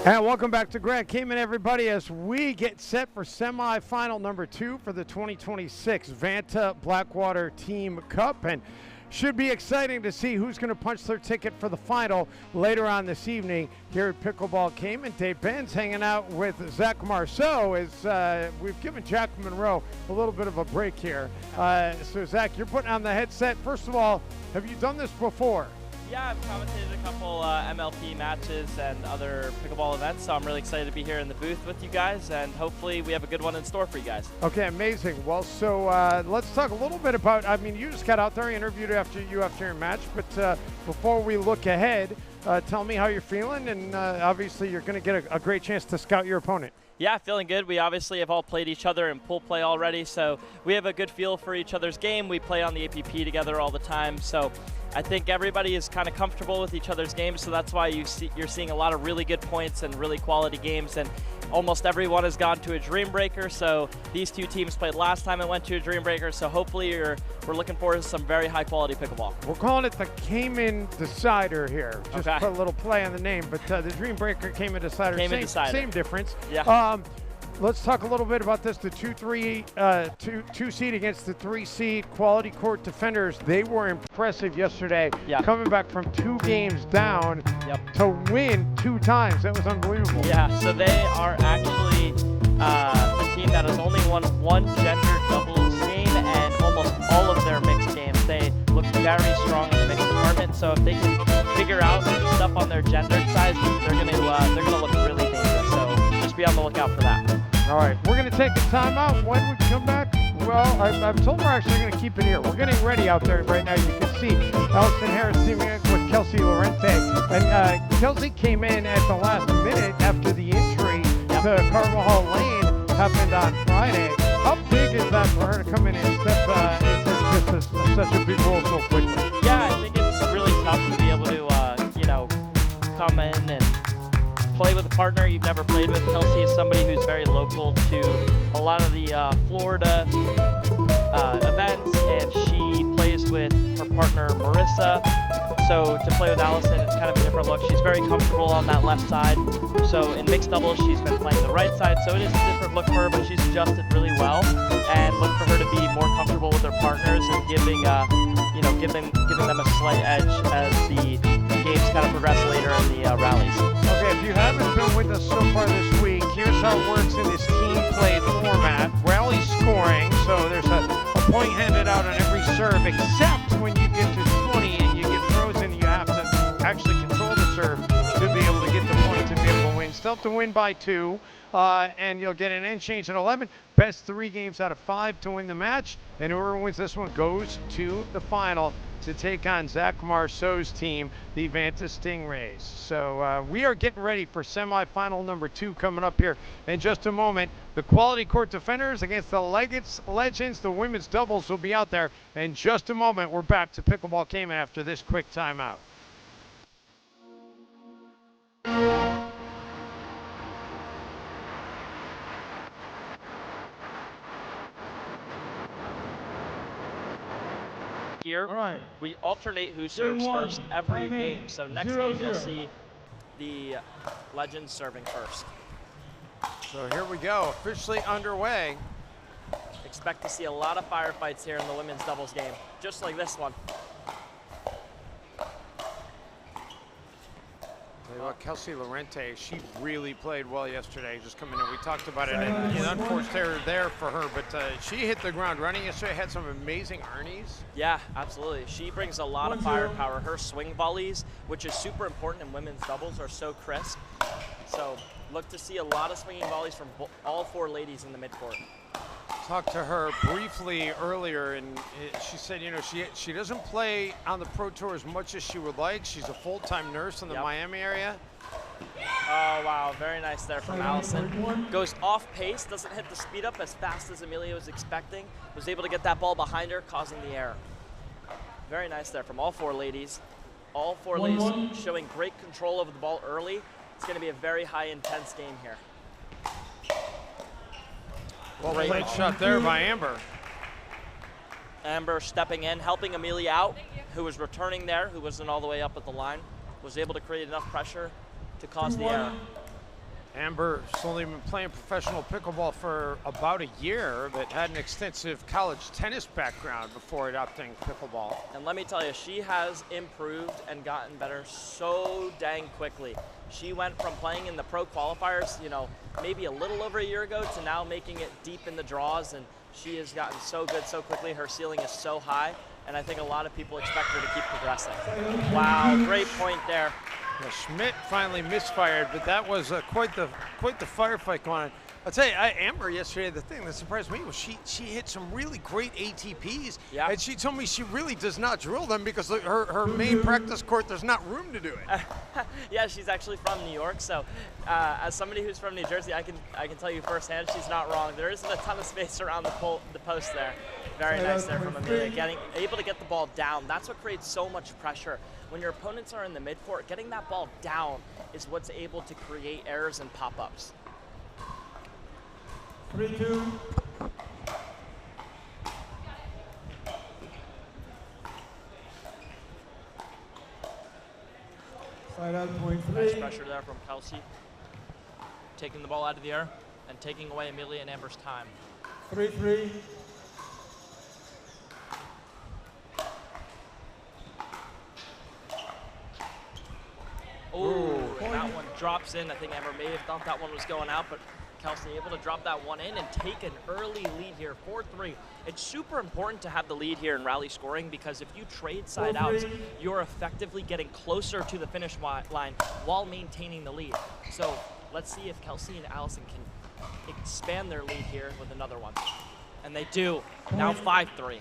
And welcome back to Grand Cayman, everybody, as we get set for semifinal number 2 for the 2026 VANTA Blackwater Team Cup. And should be exciting to see who's going to punch their ticket for the final later on this evening here at Pickleball Cayman. Dave Benz hanging out with Zach Marceau as we've given Jack Monroe a little bit of a break here. So, Zach, you're putting on the headset. First of all, have you done this before? Yeah, I've commentated a couple MLP matches and other pickleball events, so I'm really excited to be here in the booth with you guys, and hopefully we have a good one in store for you guys. Okay, amazing. Well, so let's talk a little bit about, I mean, you just got out there, interviewed after your match, but before we look ahead, tell me how you're feeling, and obviously you're going to get a great chance to scout your opponent. Yeah, feeling good. We obviously have all played each other in pool play already, so we have a good feel for each other's game. We play on the APP together all the time, so I think everybody is kind of comfortable with each other's games, so that's why you're seeing a lot of really good points and really quality games, and almost everyone has gone to a Dream Breaker, so these two teams played last time and went to a Dream Breaker, so hopefully we're looking forward to some very high quality pickleball. We're calling it the Cayman Decider here. Just okay. Put a little play on the name, but the Dream Breaker Cayman Decider, same difference. Yeah. Let's talk a little bit about this. The 2 seed against the 3 seed quality court defenders. They were impressive yesterday, coming back from 2 games down to win 2 times. That was unbelievable. Yeah, so they are actually a team that has only won 1 gender doubles game and almost all of their mixed games. They look very strong in the mixed department, so if they can figure out stuff on their gendered side, they're gonna look really dangerous. So just be on the lookout for that. All right, we're going to take a timeout. When we come back, well, I've told we're actually going to keep it here. We're getting ready out there right now. You can see Allison Harris teaming with Kelsey Laurente. And Kelsey came in at the last minute after the injury to Carvajal Lane happened on Friday. How big is that for her to come in and step into just such a big role so quickly? Yeah, I think it's really tough to be able to, come in and play with a partner you've never played with. Kelsey is somebody who's very local to a lot of the Florida events, and she plays with her partner Marissa. So to play with Allison, it's kind of a different look. She's very comfortable on that left side. So in mixed doubles, she's been playing the right side. So it is a different look for her, but she's adjusted really well. And look for her to be more comfortable with her partners and giving them a slight edge as the games kind of progress later in the rallies. Okay, if you haven't been with us so far this week, here's how it works in this team-played format. Rally scoring, so there's a point handed out on every serve, except when you get to 20 and you get frozen, you have to actually control the serve to be able to get the point to be able to win. Still have to win by 2, and you'll get an end change at 11. Best 3 games out of 5 to win the match, and whoever wins this one goes to the final to take on Zach Marceau's team, the VANTA Stingrays. So we are getting ready for semifinal number 2 coming up here in just a moment. The quality court defenders against the Leggetts Legends. The women's doubles will be out there in just a moment. We're back to Pickleball Cayman after this quick timeout. Here, we alternate who serves first every game. So next game you'll see the Legends serving first. So here we go, officially underway. Expect to see a lot of firefights here in the women's doubles game, just like this one. Kelsey Laurente, she really played well yesterday, just coming in. We talked about it, and unforced error there for her, but she hit the ground running yesterday, had some amazing earnings. Yeah, absolutely. She brings a lot of firepower. Her swing volleys, which is super important in women's doubles, are so crisp. So look to see a lot of swinging volleys from all 4 ladies in the midcourt. Talked to her briefly earlier, and she said, she doesn't play on the Pro Tour as much as she would like. She's a full-time nurse in the Miami area. Oh, wow. Very nice there from Allison. Goes off pace, doesn't hit the speed up as fast as Emilia was expecting. Was able to get that ball behind her, causing the error. Very nice there from all 4 ladies. All 4 ladies showing great control over the ball early. It's going to be a very high intense game here. Well played shot there by Amber. Amber stepping in, helping Emilia out, who was returning there, who wasn't all the way up at the line, was able to create enough pressure to cause the error. Amber's only been playing professional pickleball for about a year, but had an extensive college tennis background before adopting pickleball. And let me tell you, she has improved and gotten better so dang quickly. She went from playing in the pro qualifiers, you know, maybe a little over a year ago to now making it deep in the draws, and she has gotten so good so quickly. Her ceiling is so high, and I think a lot of people expect her to keep progressing. Wow, great point there. Yeah, Schmidt finally misfired, but that was quite the firefight going on. I'll tell you, Amber yesterday, the thing that surprised me was she hit some really great ATPs, yeah. And she told me she really does not drill them because her main practice court, there's not room to do it. Yeah, she's actually from New York, so as somebody who's from New Jersey, I can tell you firsthand she's not wrong. There isn't a ton of space around the post there. Very nice there from Emilia, able to get the ball down. That's what creates so much pressure. When your opponents are in the midcourt, getting that ball down is what's able to create errors and pop-ups. 3-2. Side out, point 3. Nice pressure there from Kelsey. Taking the ball out of the air and taking away Emilia and Amber's time. 3-3. Oh, and that one drops in. I think Amber may have thought that one was going out, but Kelsey able to drop that one in and take an early lead here, 4-3. It's super important to have the lead here in rally scoring because if you trade side outs, you're effectively getting closer to the finish line while maintaining the lead. So let's see if Kelsey and Allison can expand their lead here with another one. And they do. Now 5-3.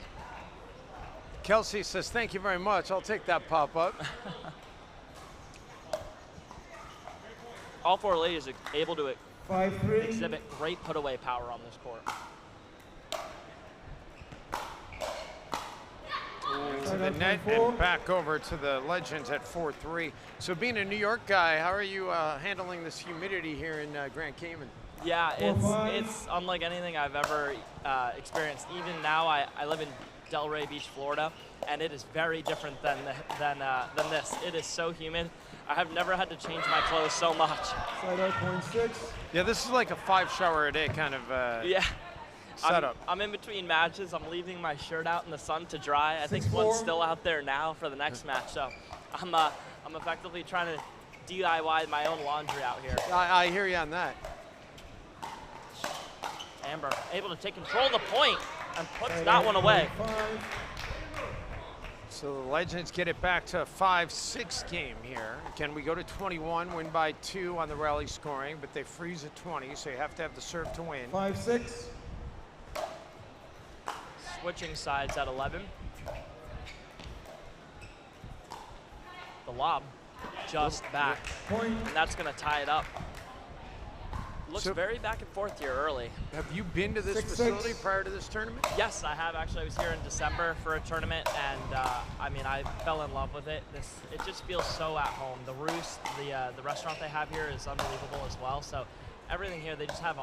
Kelsey says, thank you very much. I'll take that pop-up. All four ladies are able to 5-3. exhibit great put-away power on this court. To the net and back over to the Legends at 4-3. So being a New York guy, how are you handling this humidity here in Grand Cayman? Yeah, it's unlike anything I've ever experienced. Even now, I live in Delray Beach, Florida, and it is very different than this. It is so humid. I have never had to change my clothes so much. Side out, point 6. Yeah, this is like a 5-shower-a-day kind of yeah. setup. I'm in between matches. I'm leaving my shirt out in the sun to dry. I think 6-4. one's still out there now for the next match. So I'm effectively trying to DIY my own laundry out here. I hear you on that. Amber able to take control of the point and puts that one away. 5. So the Legends get it back to a 5-6 game here. Again, we go to 21, win by 2 on the rally scoring, but they freeze at 20, so you have to have the serve to win. 5-6. Switching sides at 11. The lob just back, Point. and that's going to tie it up. Looks So- very back and forth here early. Have you been to this 6-6. facility prior to this tournament? Yes, I have actually. I was here in December for a tournament, and I mean, I fell in love with it. It just feels so at home. The Roost, the restaurant they have here is unbelievable as well. So everything here, they just have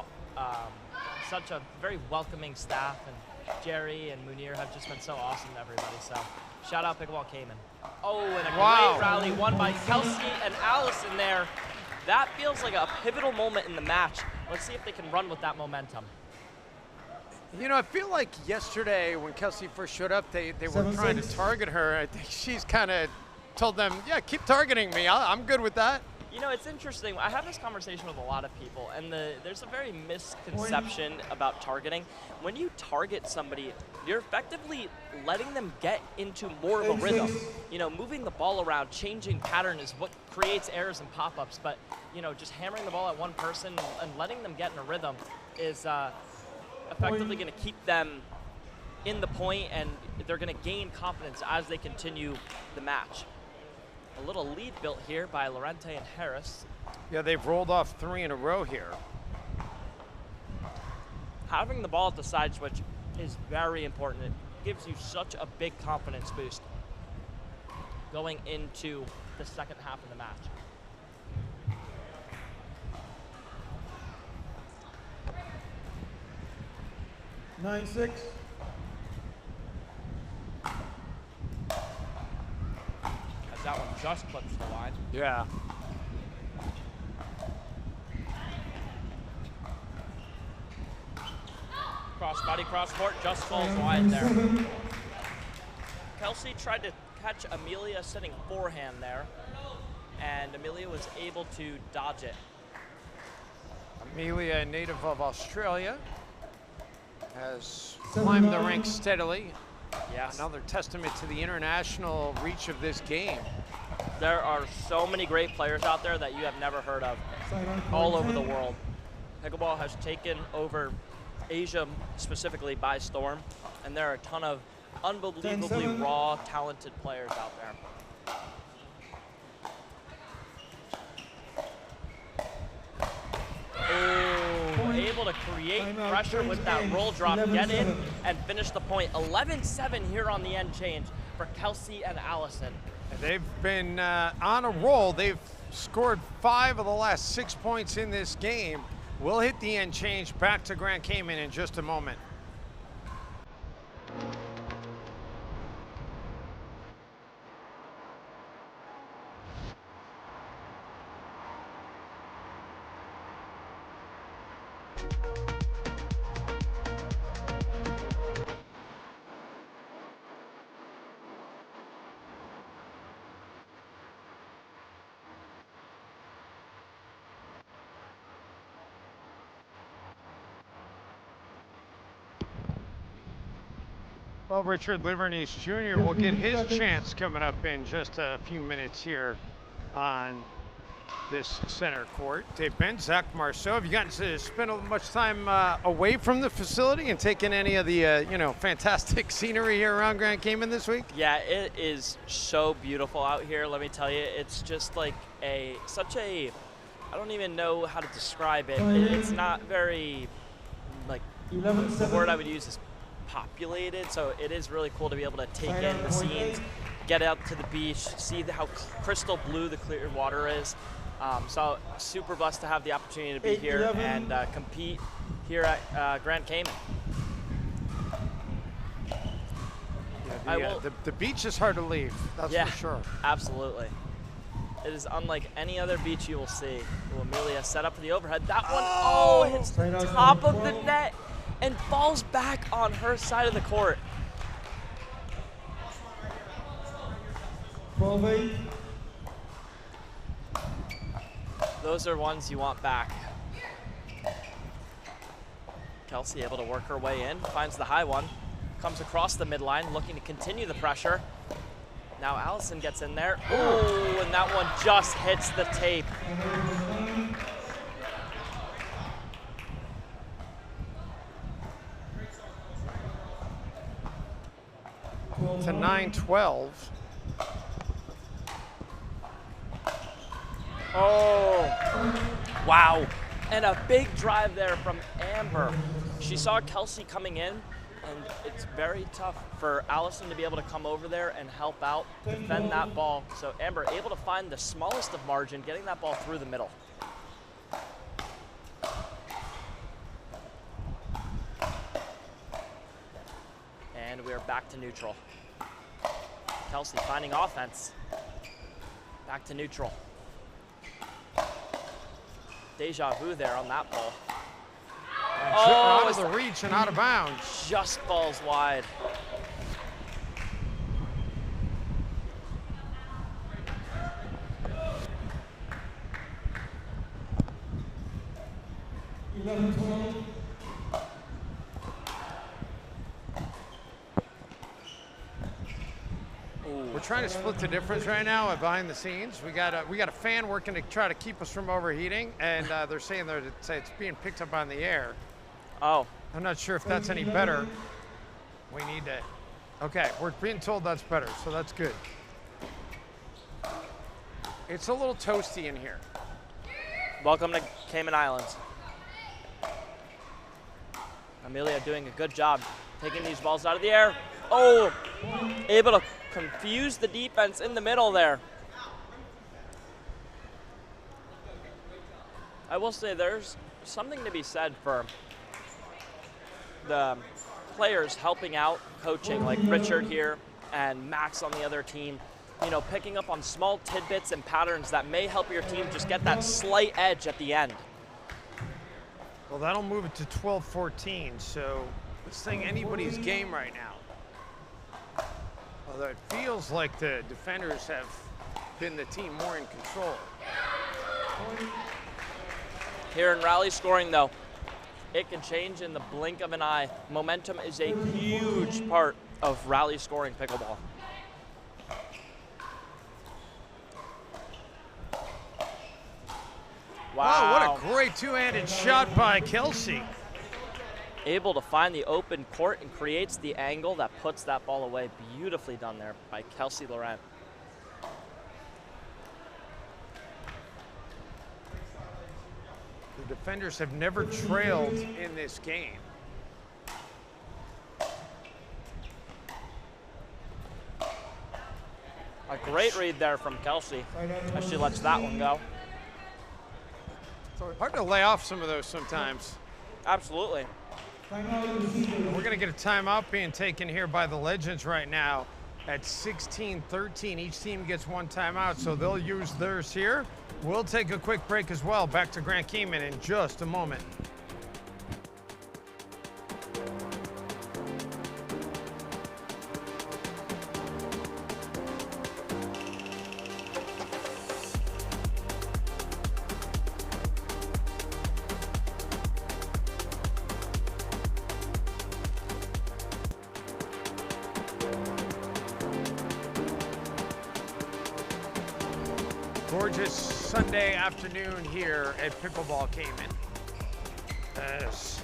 such a very welcoming staff, and Jerry and Munir have just been so awesome to everybody. So shout out Pickleball Cayman. Oh, and a great rally won by Kelsey and Allison there. That feels like a pivotal moment in the match. Let's see if they can run with that momentum. You know, I feel like yesterday when Kelsey first showed up, they were 7-6. trying to target her. I think she's kind of told them, yeah, keep targeting me. I'm good with that. You know, it's interesting. I have this conversation with a lot of people, and there's a very misconception about targeting. When you target somebody, you're effectively letting them get into more of a rhythm. You know, moving the ball around, changing pattern is what creates errors and pop-ups. But, you know, just hammering the ball at one person and letting them get in a rhythm is effectively going to keep them in the point, and they're going to gain confidence as they continue the match. A little lead built here by Laurente and Harris. Yeah, they've rolled off 3 in a row here. Having the ball at the side switch is very important. It gives you such a big confidence boost going into the second half of the match. Nine, 6. As that one just clips the line. Yeah. Crossbody cross court just falls wide there. Kelsey tried to catch Emilia sitting forehand there, and Emilia was able to dodge it. Emilia, a native of Australia, has climbed the ranks steadily. Yes. Another testament to the international reach of this game. There are so many great players out there that you have never heard of, all over the world. Pickleball has taken over Asia specifically by storm, and there are a ton of unbelievably raw, talented players out there. Oh, able to create pressure with that roll drop, get in, and finish the point. 11-7 here on the end change for Kelsey and Allison. They've been on a roll. They've scored 5 of the last 6 points in this game. We'll hit the end change back to Grand Cayman in just a moment. Well, Richard Livornese Jr. will get his chance coming up in just a few minutes here on this center court. Dave Ben, Zach Marceau, have you gotten to spend much time away from the facility and taken any of the fantastic scenery here around Grand Cayman this week? Yeah, it is so beautiful out here. Let me tell you, it's just like I don't even know how to describe it. It's not very, like, the word I would use is populated, so it is really cool to be able to take in the scenes, get out to the beach, see how crystal blue the clear water is. So super blessed to have the opportunity to be here and compete here at Grand Cayman. Yeah, the beach is hard to leave, that's for sure. Absolutely. It is unlike any other beach you will see. Ooh, Emilia set up for the overhead. That one, hits the top of the net and falls back on her side of the court. 12-8. Those are ones you want back. Kelsey able to work her way in, finds the high one, comes across the midline, looking to continue the pressure. Now Allison gets in there. Oh, and that one just hits the tape. To 9-12. Oh, wow. And a big drive there from Amber. She saw Kelsey coming in, and it's very tough for Allison to be able to come over there and help out, defend that ball. So Amber able to find the smallest of margin, getting that ball through the middle. And we are back to neutral. Kelsey finding offense. Back to neutral. Deja vu there on that ball. Out of the reach and out of bounds. Just falls wide. We're trying to split the difference right now behind the scenes. We got a fan working to try to keep us from overheating, and they're saying it's being picked up on the air. Oh. I'm not sure if that's any better. We need to. Okay, we're being told that's better, so that's good. It's a little toasty in here. Welcome to Cayman Islands. Emilia doing a good job taking these balls out of the air. Oh, able to confuse the defense in the middle there. I will say there's something to be said for the players helping out, coaching, like Richard here and Max on the other team, you know, picking up on small tidbits and patterns that may help your team just get that slight edge at the end. Well, that'll move it to 12-14, so closest thing anybody's game right now. Although it feels like the defenders have been the team more in control. Here in rally scoring, though, it can change in the blink of an eye. Momentum is a huge part of rally scoring pickleball. Wow, what a great two-handed shot by Kelsey. Able to find the open court and creates the angle that puts that ball away. Beautifully done there by Kelsey Laurente. The defenders have never trailed in this game. A great read there from Kelsey as she lets that one go. Hard to lay off some of those sometimes. Absolutely. We're going to get a timeout being taken here by the Legends right now at 16-13. Each team gets one timeout, so they'll use theirs here. We'll take a quick break as well. Back to Grand Cayman in just a moment. Gorgeous Sunday afternoon here at Pickleball Cayman. As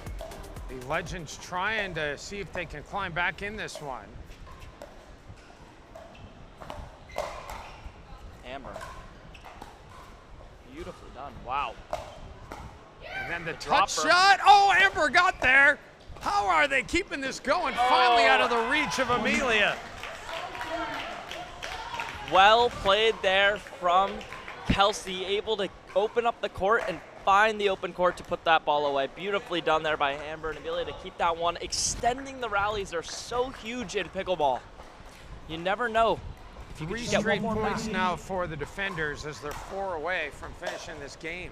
the Legends trying to see if they can climb back in this one. Amber. Beautifully done. Wow. And then the touch shot. Oh, Amber got there. How are they keeping this going? Finally out of the reach of Emilia. Well played there from Kelsey, able to open up the court and find the open court to put that ball away. Beautifully done there by Amber and Emilia to keep that one. Extending the rallies are so huge in pickleball. You never know. If you Three get straight one more points back. now for the defenders as they're 4 away from finishing this game.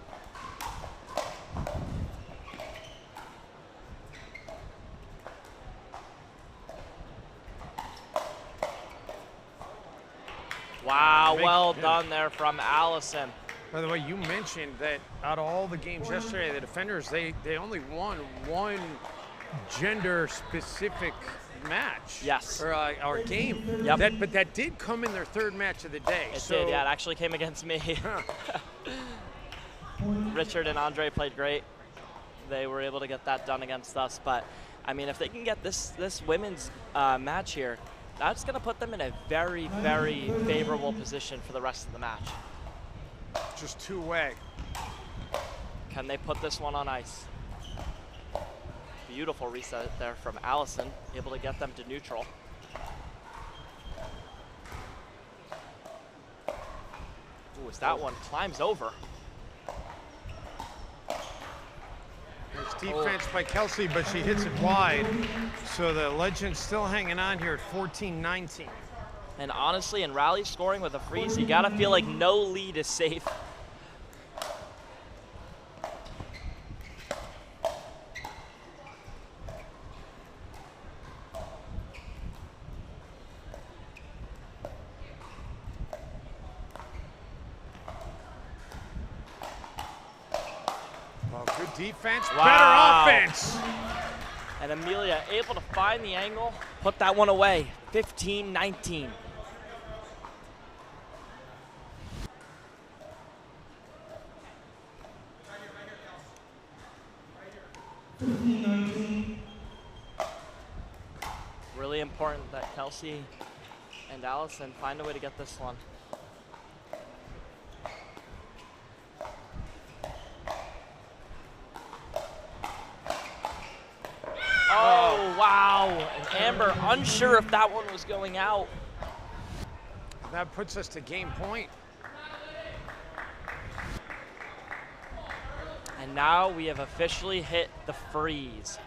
Wow, well done there from Allison. By the way, you mentioned that out of all the games yesterday, the defenders, they only won one gender-specific match. Yes. Or game. Yep. But that did come in their third match of the day. It did, yeah. It actually came against me. Richard and Andre played great. They were able to get that done against us. But, I mean, if they can get this women's match here, that's going to put them in a very, very favorable position for the rest of the match. Just two-way. Can they put this one on ice? Beautiful reset there from Allison, able to get them to neutral. Ooh, as that one climbs over. There's defense by Kelsey, but she hits it wide. So the Legends still hanging on here at 14-19. And honestly, in rally scoring with a freeze, you gotta feel like no lead is safe. Well, good defense, Wow. better offense. And Emilia able to find the angle, put that one away. 15-19. Really important that Kelsey and Allison find a way to get this one. Oh, wow. And Amber unsure if that one was going out. That puts us to game point. And now we have officially hit the freeze.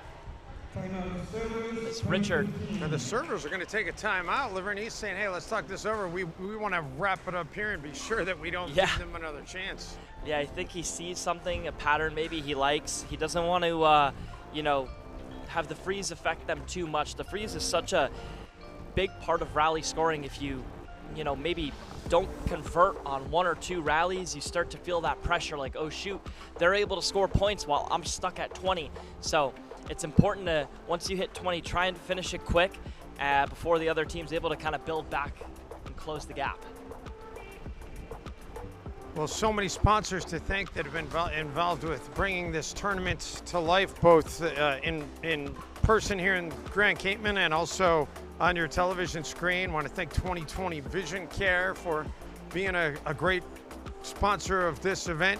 It's Richard. Now the servers are going to take a timeout. Livornese saying, hey, let's talk this over. We want to wrap it up here and be sure that we don't give them another chance. Yeah, I think he sees something, a pattern maybe he likes. He doesn't want to, you know, have the freeze affect them too much. The freeze is such a big part of rally scoring. If you know, maybe don't convert on 1 or 2 rallies, you start to feel that pressure like, oh shoot, they're able to score points while I'm stuck at 20. So it's important to, once you hit 20, try and finish it quick before the other team's able to kind of build back and close the gap. Well, so many sponsors to thank that have been involved with bringing this tournament to life, both in person here in Grand Cayman and also on your television screen. I want to thank 2020 Vision Care for being a great sponsor of this event.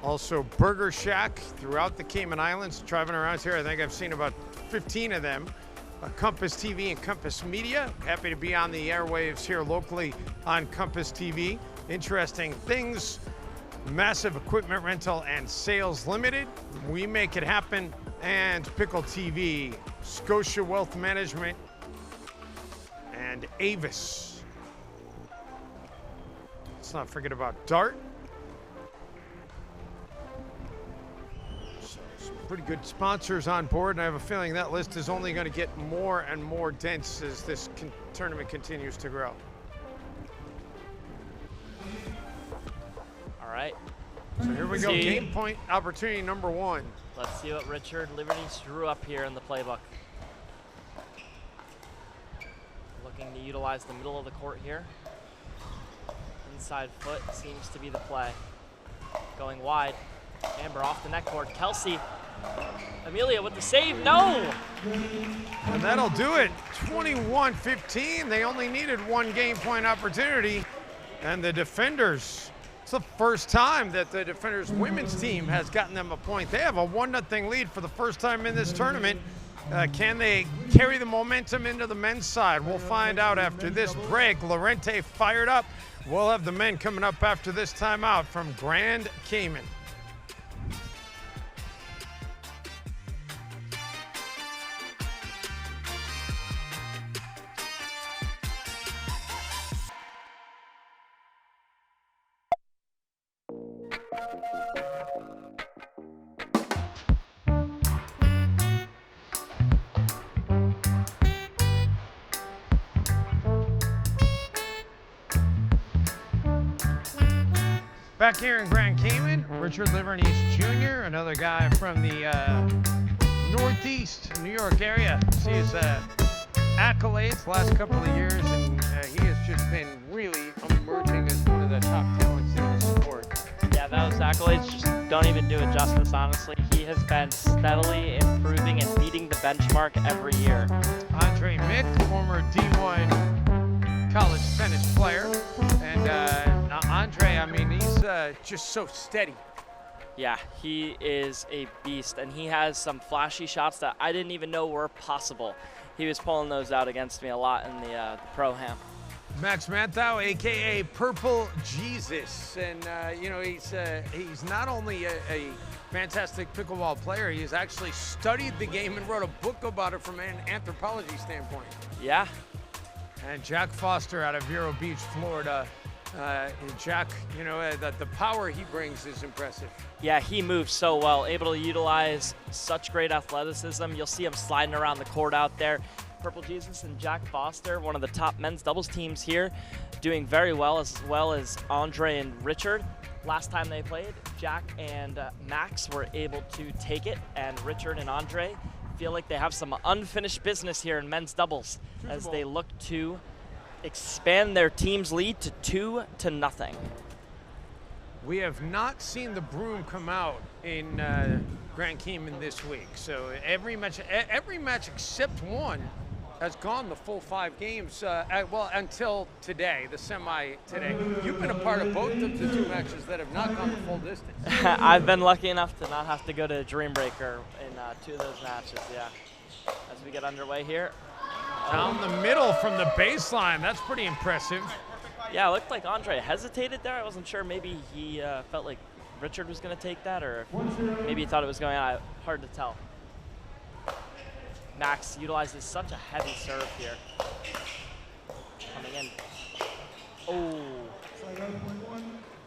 Also Burger Shack throughout the Cayman Islands. Driving around here, I think I've seen about 15 of them. Compass TV and Compass Media. Happy to be on the airwaves here locally on Compass TV. Interesting Things, Massive Equipment Rental and Sales Limited, We Make It Happen, and Pickle TV, Scotia Wealth Management, and Avis. Let's not forget about Dart. So some pretty good sponsors on board, and I have a feeling that list is only going to get more and more dense as this tournament continues to grow. All right. So here we go, game point opportunity number 1. Let's see what Richard Livornese drew up here in the playbook. Looking to utilize the middle of the court here. Inside foot seems to be the play. Going wide. Amber off the neck board. Kelsey. Emilia with the save. No! And that'll do it. 21-15. They only needed 1 game point opportunity. And the defenders, it's the first time that the defenders women's team has gotten them a point. They have a 1-0 lead for the first time in this tournament. Can they carry the momentum into the men's side? We'll find out after this break. Laurente fired up. We'll have the men coming up after this timeout from Grand Cayman. Back here in Grand Cayman, Richard Livornese Jr., another guy from the Northeast New York area. See his accolades last couple of years, and he has just been really emerging as one of the top talents in the sport. Yeah, those accolades just don't even do it justice, honestly. He has been steadily improving and beating the benchmark every year. Mick, former D1 college tennis player, and Andre, I mean, he's just so steady. Yeah, he is a beast, and he has some flashy shots that I didn't even know were possible. He was pulling those out against me a lot in the Pro-Am. Max Manthou, aka Purple Jesus, and you know, he's not only a fantastic pickleball player, he has actually studied the game and wrote a book about it from an anthropology standpoint. Yeah. And Jack Foster out of Vero Beach, Florida. Jack, you know, the power he brings is impressive. Yeah, he moves so well, able to utilize such great athleticism. You'll see him sliding around the court out there. Purple Jesus and Jack Foster, one of the top men's doubles teams here, doing very well as Andre and Richard. Last time they played, Jack and Max were able to take it, and Richard and Andre feel like they have some unfinished business here in men's doubles as they look to expand their team's lead to 2-0. We have not seen the broom come out in Grand Cayman this week. So every match except one has gone the full 5 games. Well, until today, the semi today. You've been a part of both of the 2 matches that have not gone the full distance. I've been lucky enough to not have to go to Dream Breaker in 2 of those matches. Yeah. As we get underway here. Down the middle from the baseline. That's pretty impressive. Yeah, it looked like Andre hesitated there. I wasn't sure. Maybe he felt like Richard was going to take that, or maybe he thought it was going out. Hard to tell. Max utilizes such a heavy serve here. Coming in. Oh.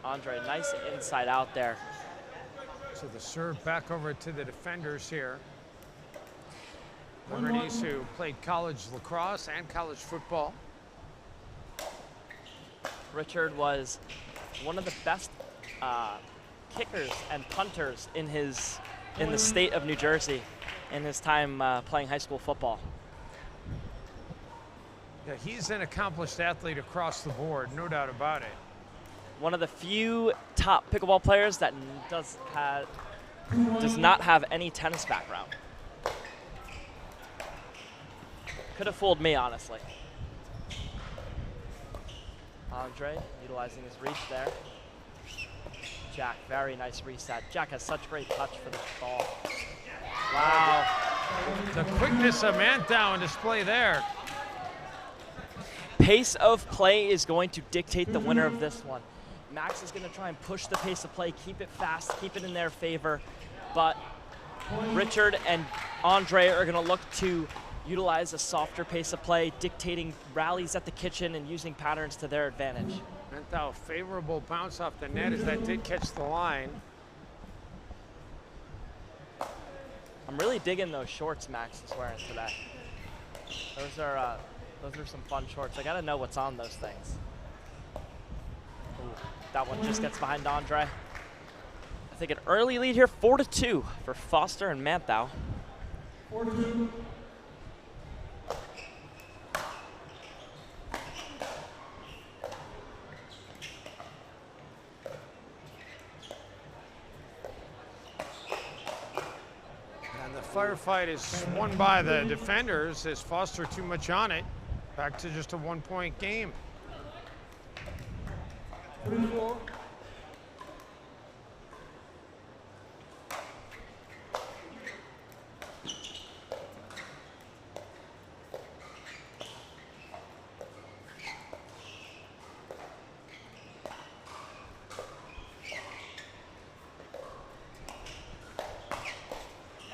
Andre, nice inside out there. So the serve back over to the defenders here. Livornese, who played college lacrosse and college football. Richard was one of the best kickers and punters in the state of New Jersey in his time playing high school football. Yeah, he's an accomplished athlete across the board, no doubt about it. One of the few top pickleball players that does not have any tennis background. Could have fooled me, honestly. Andre utilizing his reach there. Jack, very nice reset. Jack has such great touch for this ball. Wow. The quickness of Manthou on display there. Pace of play is going to dictate the winner of this one. Max is going to try and push the pace of play, keep it fast, keep it in their favor, but Richard and Andre are going to look to utilize a softer pace of play, dictating rallies at the kitchen and using patterns to their advantage. Manthou, favorable bounce off the net as that did catch the line. I'm really digging those shorts Max is wearing today. Those are some fun shorts. I gotta know what's on those things. Ooh, that one just gets behind Andre. I think an early lead here, 4-2 for Foster and Manthou. 4-2. Firefight is won by the defenders as Foster too much on it. Back to just a 1-point game. 3-4.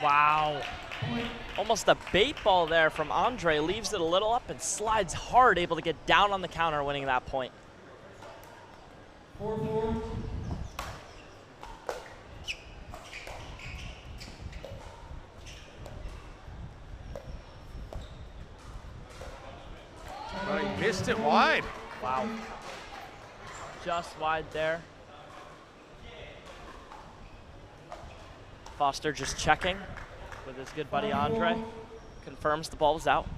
Wow. Almost a bait ball there from Andre. Leaves it a little up and slides hard, able to get down on the counter, winning that point. 4-4. But he missed it wide. Wow. Just wide there. Foster just checking with his good buddy Andre. Confirms the ball was out.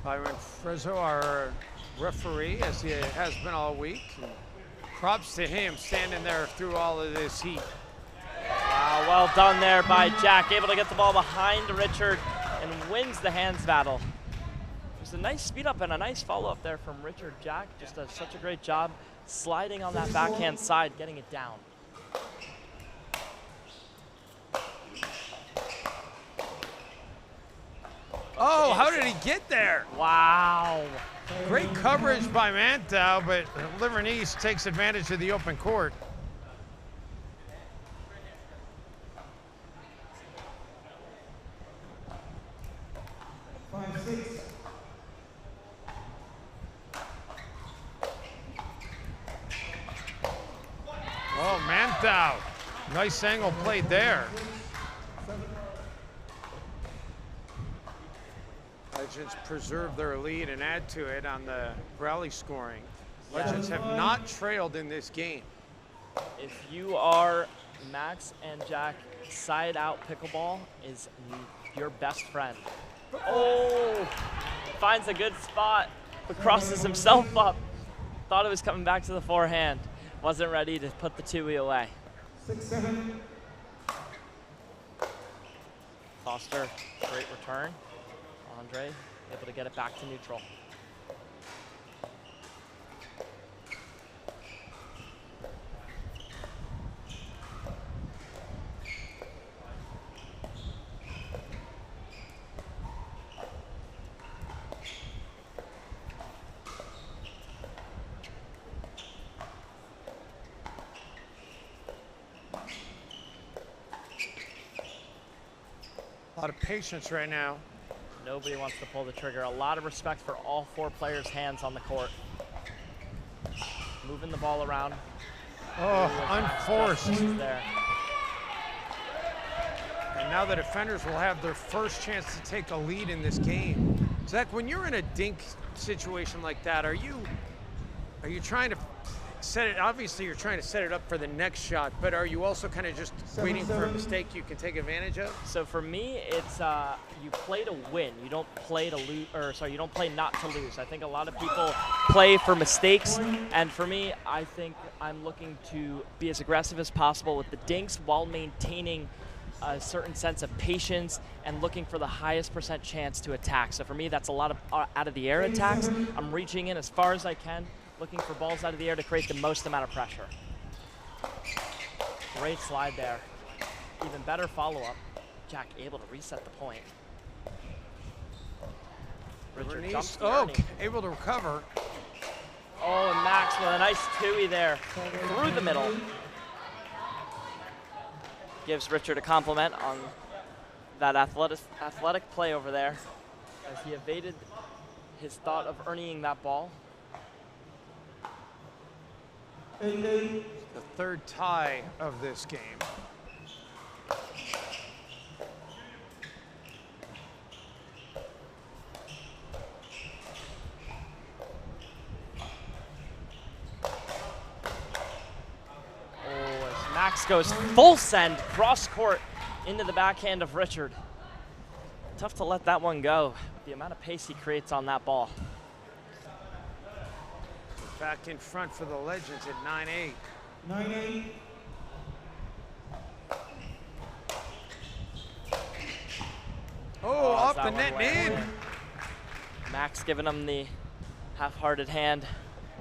Byron Frezzo, our referee, as he has been all week. Props to him standing there through all of this heat. Wow, well done there by Jack. Able to get the ball behind Richard and wins the hands battle. It was a nice speed up and a nice follow up there from Richard. Jack just does such a great job sliding on that backhand side, getting it down. Oh, how did he get there? Wow. Great coverage by Manthou, but Livornese takes advantage of the open court. Oh, Manthou. Nice angle played there. Legends preserve their lead and add to it on the rally scoring. Legends have not trailed in this game. If you are Max and Jack, side out pickleball is your best friend. Oh, finds a good spot, but crosses himself up. Thought it was coming back to the forehand. Wasn't ready to put the two-wheel away. 6-7. Foster, great return. Andre able to get it back to neutral. A lot of patience right now. Nobody wants to pull the trigger. A lot of respect for all four players' hands on the court. Moving the ball around. Oh, unforced. There. And now the defenders will have their first chance to take a lead in this game. Zach, when you're in a dink situation like that, are you trying to set it, obviously you're trying to set it up for the next shot, but are you also kind of just waiting for a mistake you can take advantage of? So for me, it's you play to win. You don't play to lose, or sorry, you don't play not to lose. I think a lot of people play for mistakes, and for me, I think I'm looking to be as aggressive as possible with the dinks while maintaining a certain sense of patience and looking for the highest % chance to attack. So for me, that's a lot of out of the air attacks. I'm reaching in as far as I can, looking for balls out of the air to create the most amount of pressure. Great slide there. Even better follow-up. Jack able to reset the point. Richard jumps the earning. Able to recover. Oh, and Max with a nice two-y there through the middle. Gives Richard a compliment on that athletic play over there as he evaded his thought of earning that ball. The third tie of this game. Max goes full send, cross court into the backhand of Richard. Tough to let that one go. The amount of pace he creates on that ball. Back in front for the Legends at 9-8. 9-8. Oh, off the net and in. Max giving him the half-hearted hand.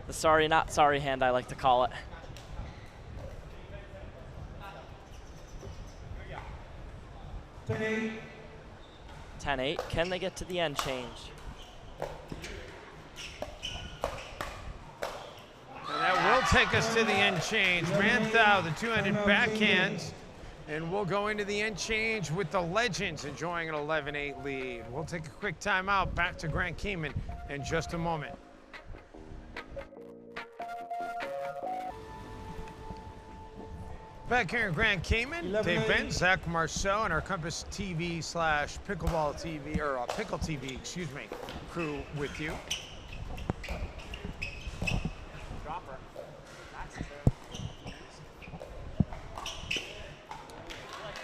The sorry, not sorry hand, I like to call it. 10-8. 10-8. Can they get to the end change? And that will take us to the end change. Manthou, the two-handed backhands. And we'll go into the end change with the Legends enjoying an 11-8 lead. We'll take a quick timeout. Back to Grand Cayman in just a moment. Back here in Grand Cayman, Dave Benz, Zach Marceau, and our Compass TV / Pickleball TV, or Pickle TV, excuse me, crew with you. Dropper.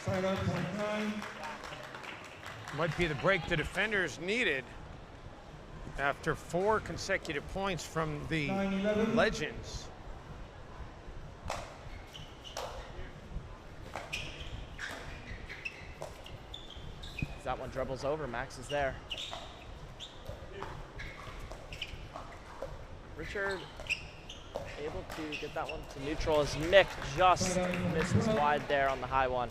Side out, point 9. Might be the break the defenders needed after 4 consecutive points from the 9-11. Legends. That one dribbles over, Max is there. Richard able to get that one to neutral as Mick just misses wide there on the high one.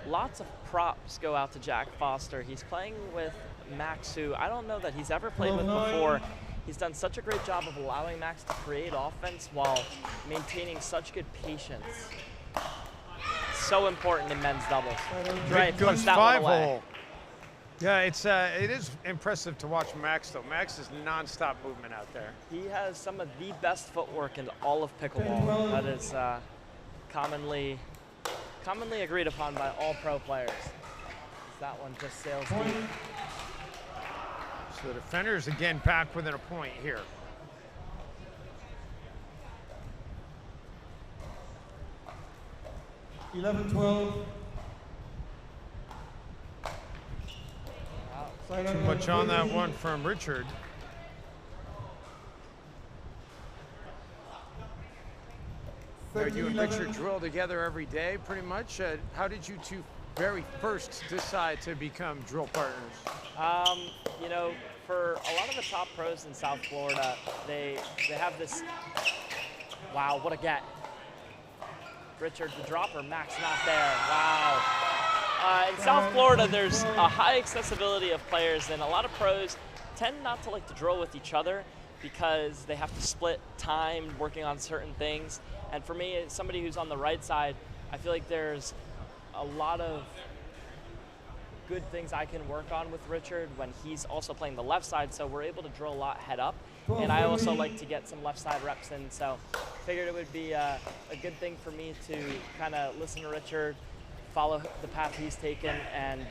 Lots of props go out to Jack Foster. He's playing with Max, who I don't know that he's ever played with before. He's done such a great job of allowing Max to create offense while maintaining such good patience. So important in men's doubles. Right, Goes that 5-hole. Yeah, it is impressive to watch Max though. Max is non-stop movement out there. He has some of the best footwork in all of pickleball. That is commonly agreed upon by all pro players. That one just sails deep. So the defenders again back within a point here. Wow. 11-12. Too much on that one from Richard. Are you and Richard drill together every day, pretty much? How did you two very first decide to become drill partners? You know, for a lot of the top pros in South Florida, they have this. Wow, what a get! Richard, the dropper, Max not there. Wow. In South Florida, there's a high accessibility of players, and a lot of pros tend not to like to drill with each other because they have to split time working on certain things. And for me, as somebody who's on the right side, I feel like there's a lot of good things I can work on with Richard when he's also playing the left side, so we're able to drill a lot head up. and I also like to get some left side reps in, so figured it would be a good thing for me to kind of listen to Richard, follow the path he's taken, and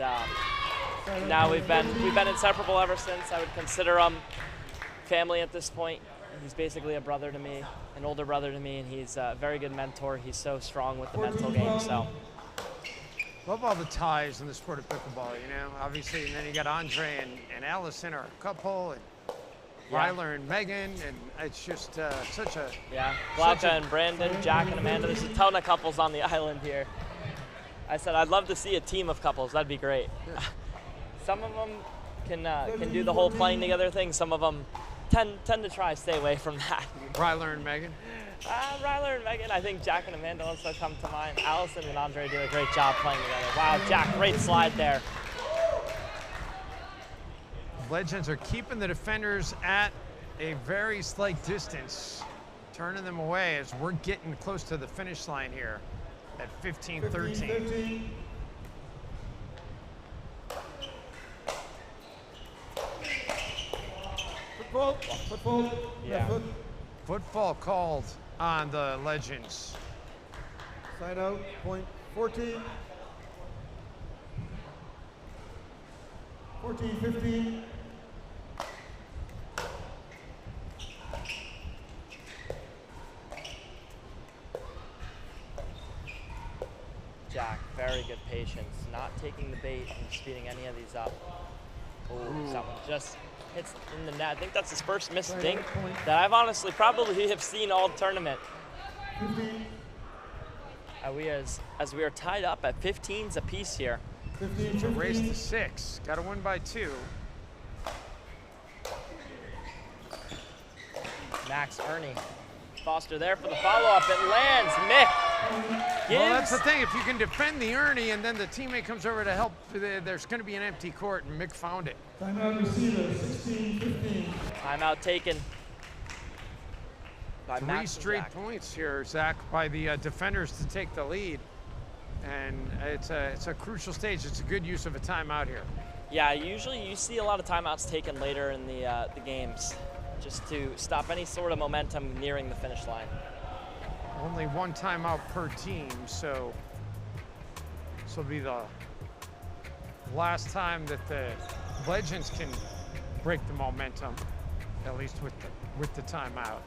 now we've been inseparable ever since. I would consider him family at this point. He's basically a brother to me, an older brother to me, and he's a very good mentor. He's so strong with the mental game, so. Love all the ties in the sport of pickleball, you know? Obviously, and then you got Andre and Allison are a couple, and Ryler and Megan, and it's just such a... Yeah, Glauca and Brandon, Jack and Amanda. There's a ton of couples on the island here. I said I'd love to see a team of couples. That'd be great. Some of them can do the whole playing together thing. Some of them tend to try to stay away from that. Ryler and Megan? Ryler and Megan. I think Jack and Amanda also come to mind. Allison and Andre do a great job playing together. Wow, Jack, great slide there. Legends are keeping the defenders at a very slight distance, turning them away as we're getting close to the finish line here at 15-13. Football. Yeah. Football called on the Legends. Side out, point 14. 14-15. Jack, very good patience, not taking the bait and speeding any of these up. Oh, someone just hits in the net. I think that's his first missed dink that I've honestly probably have seen all tournament. As we are tied up at 15s apiece here. It's a race to 6. Got to win by 2. Max, Ernie, Foster there for the follow-up. It lands. Mick gives. Well, that's the thing. If you can defend the Ernie and then the teammate comes over to help, there's going to be an empty court, and Mick found it. Timeout receiver, 16-15. Timeout taken by 3 Max straight points here, Zach, by the defenders to take the lead. And it's a crucial stage. It's a good use of a timeout here. Yeah, usually you see a lot of timeouts taken later in the games, just to stop any sort of momentum nearing the finish line. Only 1 timeout per team, so this will be the last time that the Legends can break the momentum, at least with the timeout.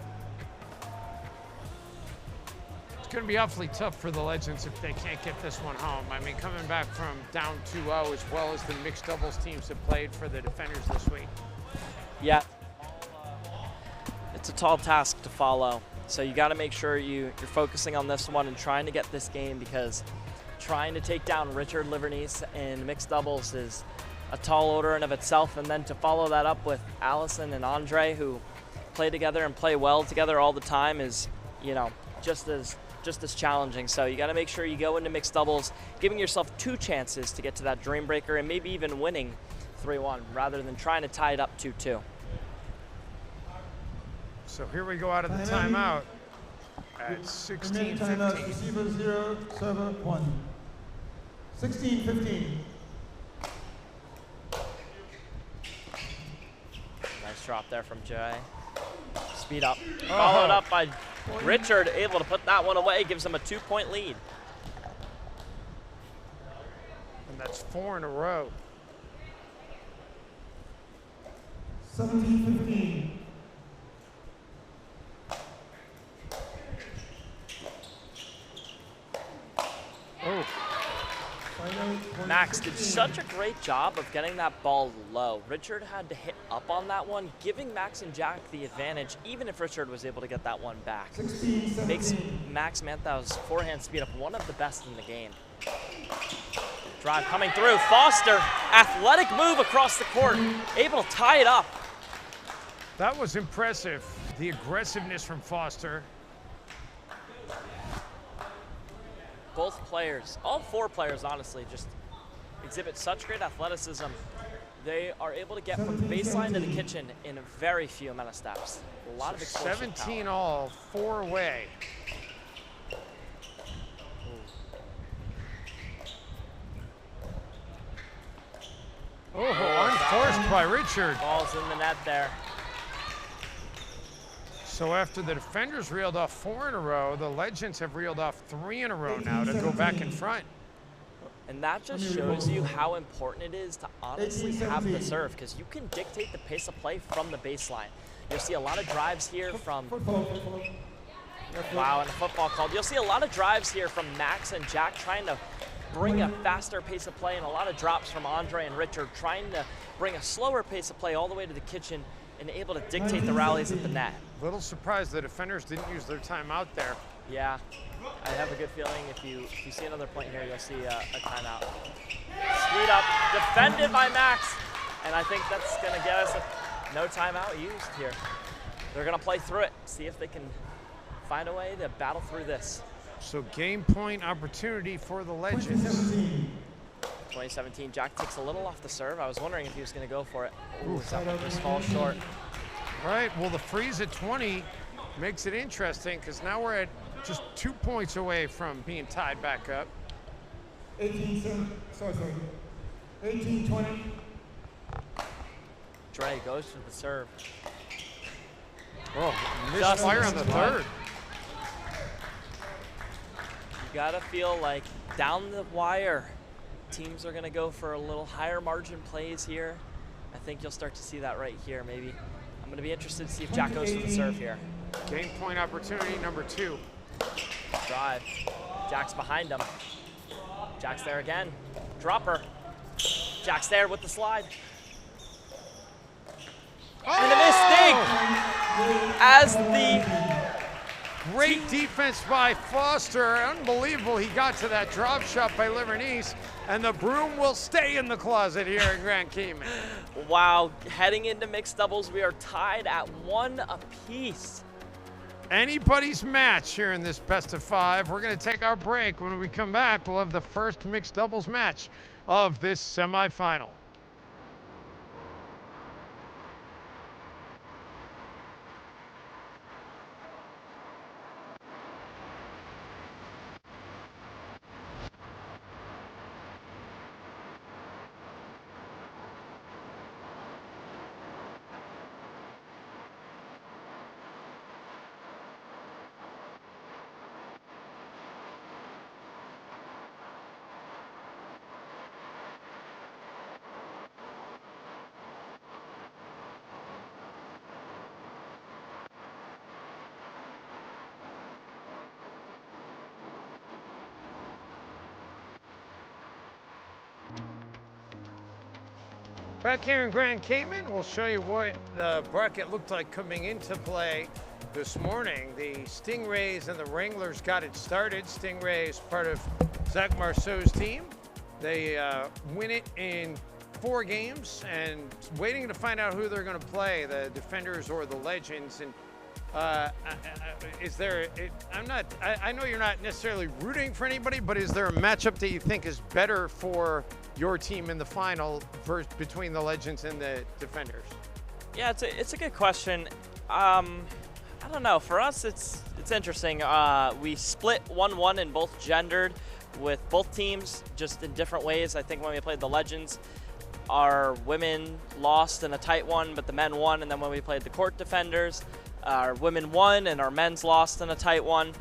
It's going to be awfully tough for the Legends if they can't get this one home. I mean, coming back from down 2-0 as well as the mixed doubles teams have played for the defenders this week. Yeah, it's a tall task to follow. So you got to make sure you're focusing on this one and trying to get this game, because trying to take down Richard Livornese in mixed doubles is a tall order in of itself, and then to follow that up with Allison and Andre, who play together and play well together all the time, is, you know, just as challenging. So you got to make sure you go into mixed doubles giving yourself 2 chances to get to that dream breaker and maybe even winning 3-1 rather than trying to tie it up 2-2. So here we go out of the timeout at 16-15. Receiver 0, server 1. 16-15. Nice drop there from Jay. Speed up. Followed up by Richard, able to put that one away, gives him a 2-point lead. And that's 4 in a row. 17-15. Oh. Max did such a great job of getting that ball low. Richard had to hit up on that one, giving Max and Jack the advantage, even if Richard was able to get that one back. 16, Makes Max Manthou's forehand speed up one of the best in the game. Drive coming through. Foster, athletic move across the court, able to tie it up. That was impressive. The aggressiveness from Foster. Both players, all 4 players, honestly, just exhibit such great athleticism. They are able to get from the baseline to the kitchen in a very few amount of steps. A lot of explosive 17 power. all, 4 away. Oh, unforced by Richard. Ball's in the net there. So after the defenders reeled off 4 in a row, the Legends have reeled off 3 in a row now to go back in front. And that just shows you how important it is to honestly have the serve, because you can dictate the pace of play from the baseline. You'll see a lot of drives here from, wow, and a football called. You'll see a lot of drives here from Max and Jack trying to bring a faster pace of play, and a lot of drops from Andre and Richard trying to bring a slower pace of play all the way to the kitchen and able to dictate the rallies at the net. Little surprised the defenders didn't use their timeout there. Yeah, I have a good feeling if you see another point here, you'll see a timeout. Sweet up, defended by Max, and I think that's going to get us no timeout used here. They're going to play through it, see if they can find a way to battle through this. So game point opportunity for the Legends. 2017, Jack takes a little off the serve. I was wondering if he was going to go for it. Ooh, that one just falls short. Right, well the freeze at 20 makes it interesting because now we're at just 2 points away from being tied back up. 18-20. Dre goes for the serve. Oh, misfire on the third. You gotta feel like down the wire, teams are gonna go for a little higher margin plays here. I think you'll start to see that right here, maybe. I'm gonna be interested to see if Jack goes for the serve here. Game point opportunity number 2. Drive. Jack's behind him. Jack's there again. Dropper. Jack's there with the slide. Oh! And a mistake as the great defense by Foster. Unbelievable he got to that drop shot by Livornese, and the broom will stay in the closet here in Grand Cayman. Wow, heading into mixed doubles, we are tied at 1 apiece. Anybody's match here in this best of 5. We're going to take our break. When we come back, we'll have the first mixed doubles match of this semifinal. Back here in Grand Cayman, we'll show you what the bracket looked like coming into play this morning. The Stingrays and the Wranglers got it started. Stingrays, part of Zach Marceau's team. They win it in 4 games and waiting to find out who they're going to play, the Defenders or the Legends. And is there, I know you're not necessarily rooting for anybody, but is there a matchup that you think is better for your team in the final between the Legends and the Defenders? Yeah, it's a good question. I don't know. For us, it's interesting. We split 1-1 in both gendered with both teams, just in different ways. I think when we played the Legends, our women lost in a tight one, but the men won. And then when we played the Court Defenders, our women won and our men's lost in a tight one.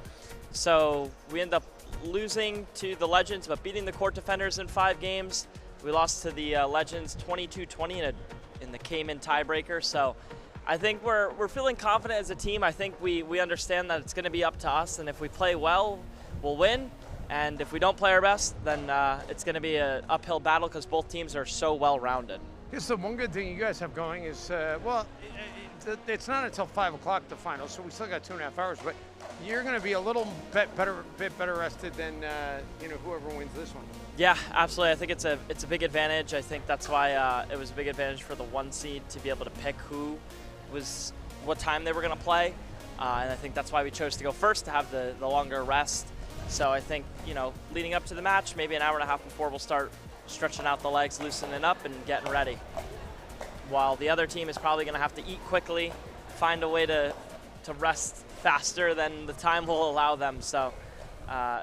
So we end up losing to the Legends, but beating the Court Defenders in 5 games. We lost to the Legends 22-20 in the Cayman tiebreaker. So I think we're feeling confident as a team. I think we understand that it's going to be up to us, and if we play well, we'll win. And if we don't play our best, then it's going to be an uphill battle because both teams are so well-rounded. I guess the one good thing you guys have going is, well, it's not until 5 o'clock the final, so we still got 2.5 hours, but you're going to be a little bit better rested than whoever wins this one. Yeah, absolutely. I think it's a big advantage. I think that's why it was a big advantage for the 1 seed to be able to pick what time they were going to play, and I think that's why we chose to go first, to have the longer rest. So I think, leading up to the match, maybe an hour and a half before, we'll start stretching out the legs, loosening up, and getting ready. While the other team is probably going to have to eat quickly, find a way to rest faster than the time will allow them. So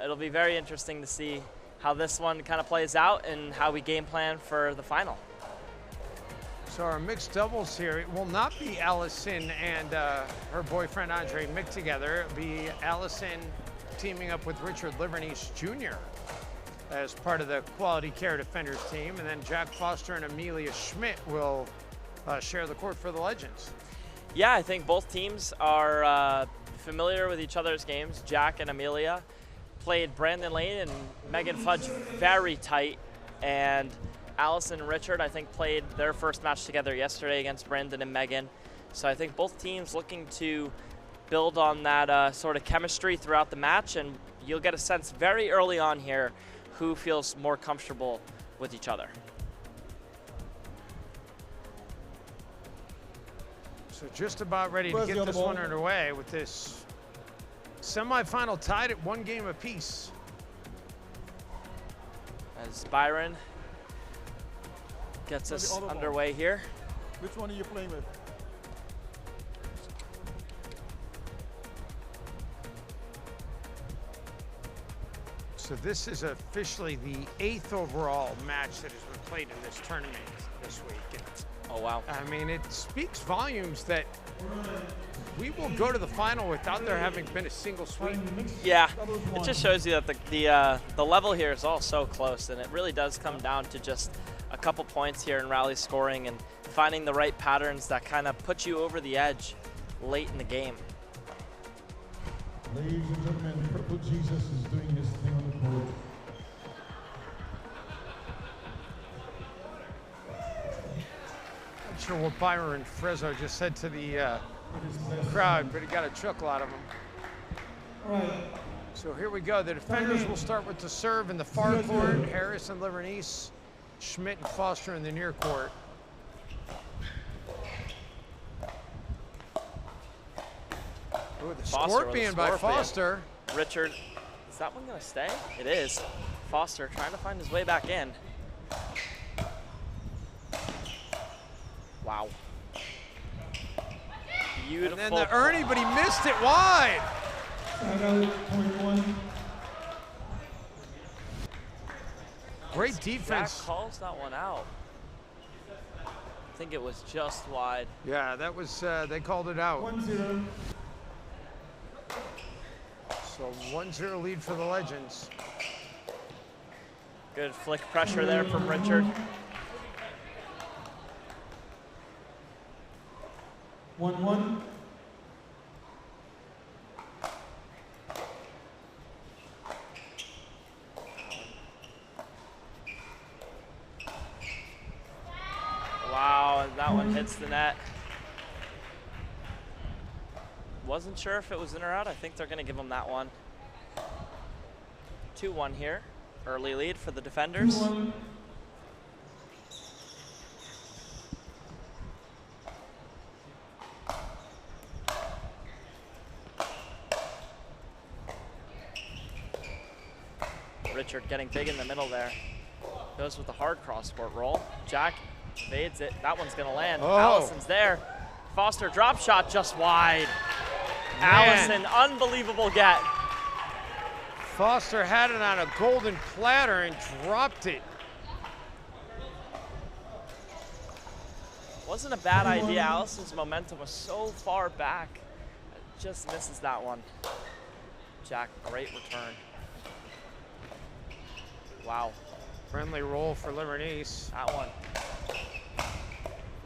it'll be very interesting to see how this one kind of plays out and how we game plan for the final. So our mixed doubles here, it will not be Allison and her boyfriend Andre Mick together. It'll be Allison teaming up with Richard Livornese Jr. as part of the Quality Care Defenders team. And then Jack Foster and Emilia Schmidt will share the court for the Legends. Yeah, I think both teams are familiar with each other's games. Jack and Emilia played Brandon Lane and Megan Fudge very tight, and Allison and Richard, I think, played their first match together yesterday against Brandon and Megan. So I think both teams looking to build on that sort of chemistry throughout the match, and you'll get a sense very early on here who feels more comfortable with each other. So just about ready to get this one underway with this semifinal tied at 1 game apiece. As Byron gets us underway here. Which one are you playing with? So this is officially the 8th overall match that has been played in this tournament this week. And Oh, wow. I mean, it speaks volumes that we will go to the final without there having been a single sweep. Yeah, it just shows you that the level here is all so close, and it really does come down to just a couple points here in rally scoring and finding the right patterns that kind of put you over the edge late in the game. Ladies and gentlemen, Purple Jesus is doing his thing on the board. Not sure what Byron Frezzo just said to the crowd, but he got a chuckle out of him. All right. So here we go. The defenders will start with the serve in the far court. Harris and Livornese, Schmidt and Foster in the near court. Ooh, the scorpion by Foster. Richard, is that one gonna stay? It is. Foster trying to find his way back in. Wow. Beautiful. And then the Ernie, but he missed it wide. Great defense. Jack calls that one out. I think it was just wide. Yeah, that was, they called it out. 1-0. So 1-0 lead for the Legends. Good flick pressure there from Richard. 1-1. Wow, and that one hits the net. Wasn't sure if it was in or out. I think they're going to give him that one. 2-1 here. Early lead for the defenders. 2-1. Richard getting big in the middle there. Goes with the hard cross-court roll. Jack evades it. That one's going to land. Oh. Allison's there. Foster drop shot just wide. Man. Allison, unbelievable get. Foster had it on a golden platter and dropped it. Wasn't a bad idea. Allison's momentum was so far back. Just misses that one. Jack, great return. Wow. Friendly roll for Livornese. That one.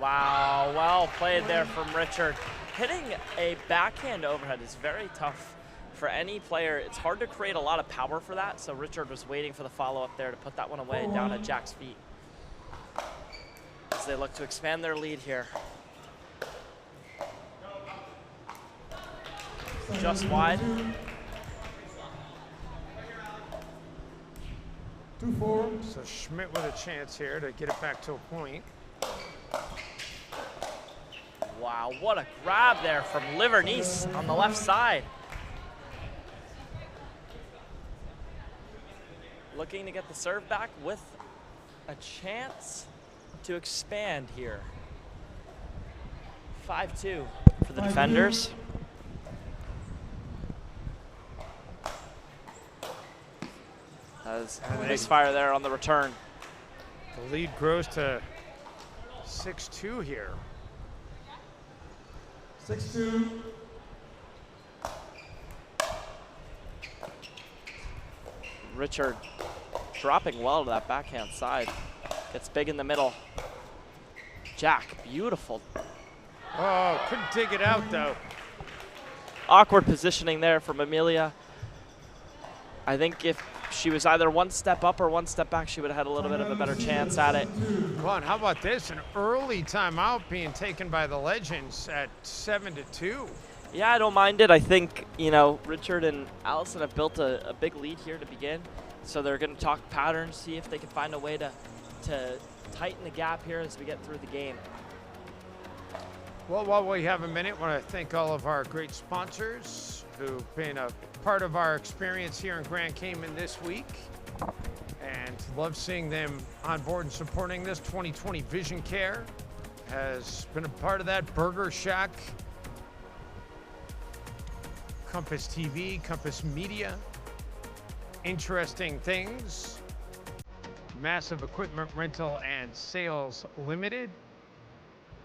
Wow, well played there from Richard. Hitting a backhand overhead is very tough for any player. It's hard to create a lot of power for that, so Richard was waiting for the follow-up there to put that one away down at Jack's feet. As they look to expand their lead here. Just wide. 2-4. So Schmidt with a chance here to get it back to a point. Wow, what a grab there from Livornese on the left side. Looking to get the serve back with a chance to expand here. 5-2 for the defenders. As misfire there on the return. The lead grows to 6-2 here. 6-2. Richard dropping well to that backhand side. Gets big in the middle. Jack, beautiful. Oh, couldn't dig it out though. Awkward positioning there from Emilia. I think if she was either one step up or one step back, she would have had a little bit of a better chance at it. Well, and how about this? An early timeout being taken by the Legends at 7-2. Yeah, I don't mind it. I think, you know, Richard and Allison have built a big lead here to begin. So they're going to talk patterns, see if they can find a way to tighten the gap here as we get through the game. Well, while we have a minute, I want to thank all of our great sponsors who've been a part of our experience here in Grand Cayman this week. And love seeing them on board and supporting this. 2020 Vision Care has been a part of that. Burger Shack, Compass TV, Compass Media, Interesting Things, Massive Equipment Rental and Sales Limited,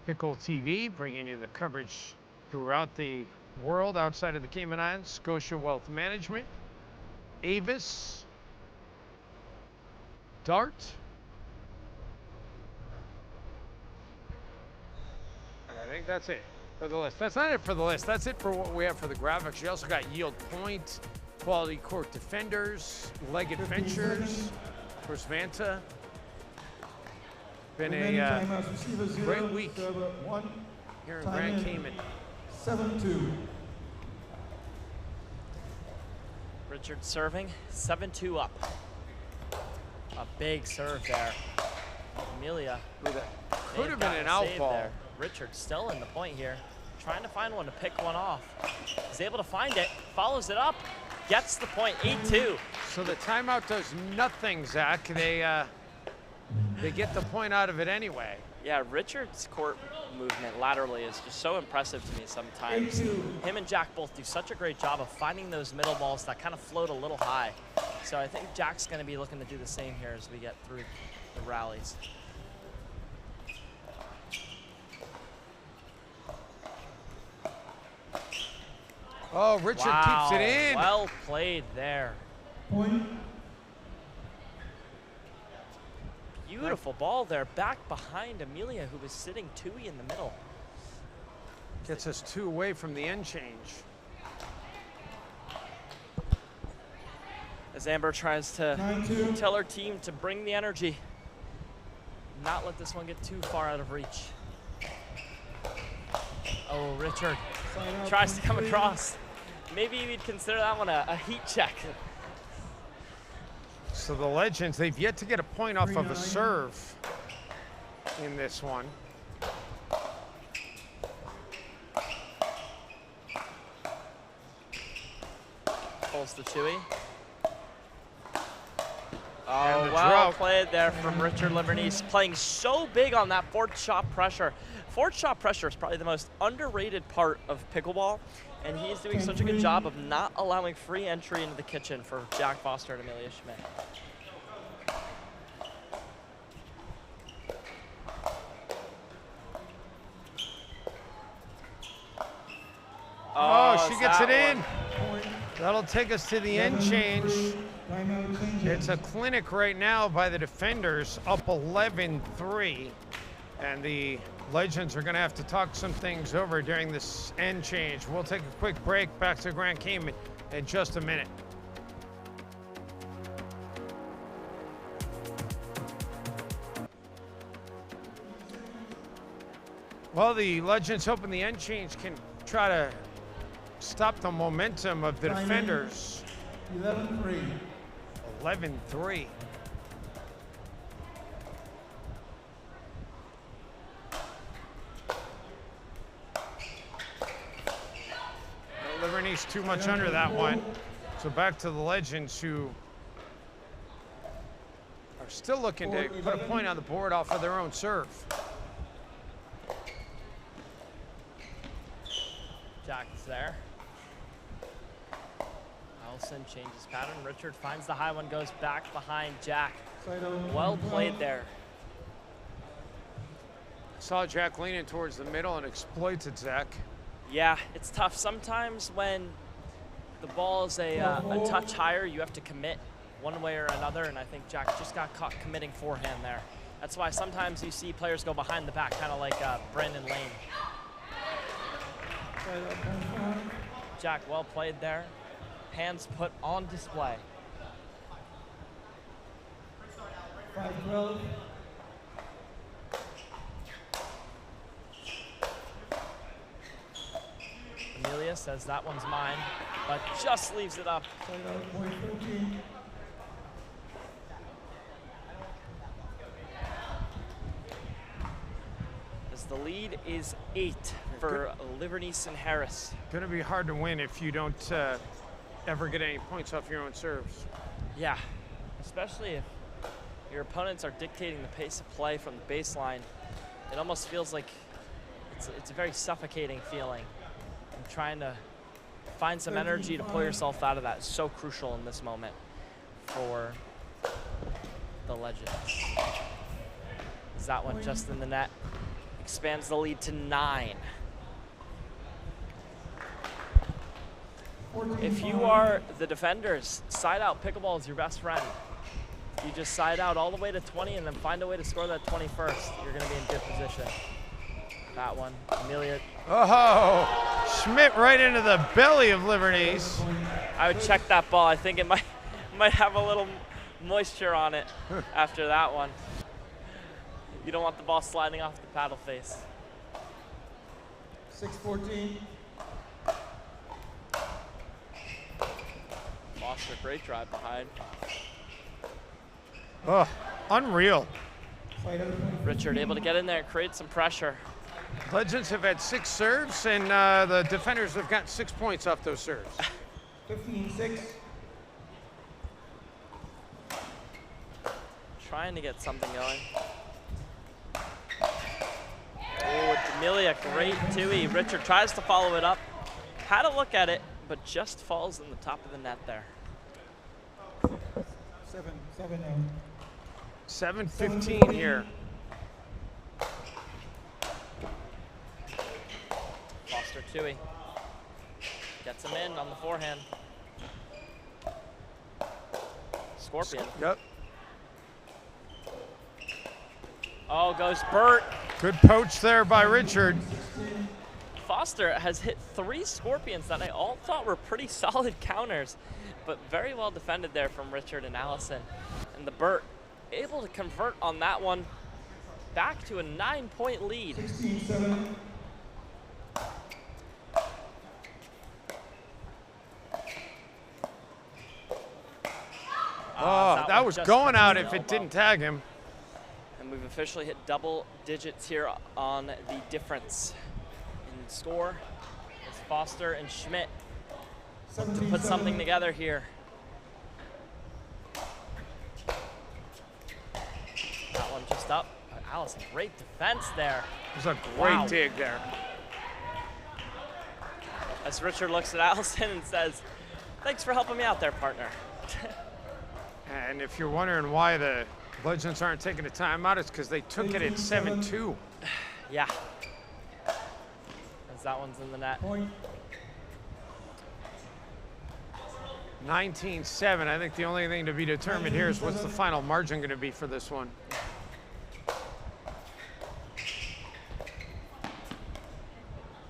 Pickle TV, bringing you the coverage throughout the world outside of the Cayman Islands, Scotia Wealth Management, Avis, Dart, I think that's it for the list. That's not it for the list. That's it for what we have for the graphics. You also got Yield Point, Quality Court Defenders, Leggetts Ventures, of course, VANTA. Been a great week here in Grand Cayman. 7-2. Richard serving, 7-2 up. A big serve there. Emilia. Could have been an out ball. Richard still in the point here. Trying to find one to pick one off. He's able to find it, follows it up, gets the point, 8-2. So the timeout does nothing, Zach. They get the point out of it anyway. Yeah, Richard's court movement laterally is just so impressive to me sometimes. Him and Jack both do such a great job of finding those middle balls that kind of float a little high. So I think Jack's going to be looking to do the same here as we get through the rallies. Oh, Richard keeps it in. Well played there. Point. Beautiful ball there, back behind Emilia, who was sitting two-y in the middle. Gets us 2 away from the end change. As Amber tries to 9-2. tell her team to bring the energy, not let this one get too far out of reach. Oh, Richard tries to come across. Maybe we'd consider that one a heat check. So the Legends, they've yet to get a point off of a serve in this one. Pulls the two-y. And Oh, the well drop. played there from Richard Livornese, playing so big on that fourth shot pressure. Fourth shot pressure is probably the most underrated part of pickleball, and he's doing such a good job of not allowing free entry into the kitchen for Jack Foster and Emilia Schmidt. Oh, she gets it in. Point. That'll take us to the end change. Timeout change. It's a clinic right now by the defenders, up 11-3. And the Legends are going to have to talk some things over during this end change. We'll take a quick break. Back to Grand Cayman in just a minute. Well, the Legends hoping the end change can try to stop the momentum of the defenders. 11-3. 11-3. Livornese too much under that one. So back to the Legends, who are still looking to put a point on the board off of their own serve. Jack is there. Allison changes pattern. Richard finds the high one, goes back behind Jack. Well played there. Saw Jack leaning towards the middle and exploits it, Zach. Yeah, it's tough. Sometimes when the ball is a touch higher, you have to commit one way or another, and I think Jack just got caught committing forehand there. That's why sometimes you see players go behind the back, kind of like Brandon Lane. Jack, well played there. Hands put on display. 5-12. Emilia says that one's mine, but just leaves it up. Point 13. As the lead is 8 for Livornese and Harris. Going to be hard to win if you don't ever get any points off your own serves. Yeah, especially if your opponents are dictating the pace of play from the baseline. It almost feels like it's a very suffocating feeling. And trying to find some energy to pull yourself out of that is so crucial in this moment for the Legends. Is that one just in the net? Expands the lead to 9. If you are the defenders, side out pickleball is your best friend. You just side out all the way to 20 and then find a way to score that 21st. You're going to be in good position. That one, Emilia. Oh, Schmidt right into the belly of Livornese. I would check that ball. I think it might have a little moisture on it after that one. You don't want the ball sliding off the paddle face. 6-14. Foster, great drive behind. Oh, unreal. Richard able to get in there and create some pressure. Legends have had 6 serves, and the defenders have got 6 points off those serves. 15-6. Trying to get something going. Oh, Emilia, great two-y. Richard tries to follow it up. Had a look at it, but just falls in the top of the net there. 7:15 here. Foster two-y. Gets him in on the forehand. Scorpion. Yep. Oh, goes Burt. Good poach there by Richard. Foster has hit 3 scorpions that I all thought were pretty solid counters, but very well defended there from Richard and Allison. And the Burt able to convert on that one, back to a 9-point lead. 16-7. Oh, that was going out if it didn't tag him. And we've officially hit double digits here on the difference in score. It's Foster and Schmidt to put something together here. That one just up. Allison, great defense there. It was a great dig there. As Richard looks at Allison and says, "Thanks for helping me out there, partner." And if you're wondering why the Legends aren't taking a timeout, it's because they took it at 7-2. Yeah. As that one's in the net. 19-7. I think the only thing to be determined here is what's the final margin going to be for this one.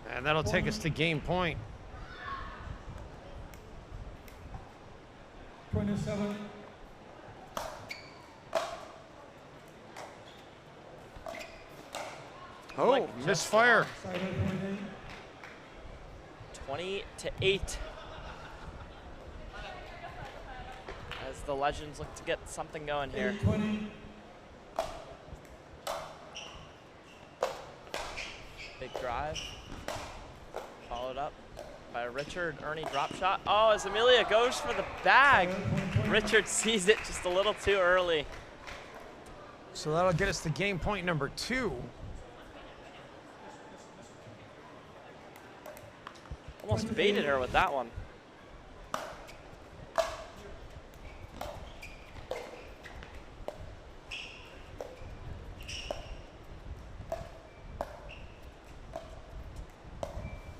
And that'll take us to game point. 27. Oh, misfire. 20-8. As the Legends look to get something going here. 20. Big drive. Followed up by a Richard Ernie drop shot. Oh, as Emilia goes for the bag. Richard sees it just a little too early. So that'll get us to game point number 2. Almost baited her with that one.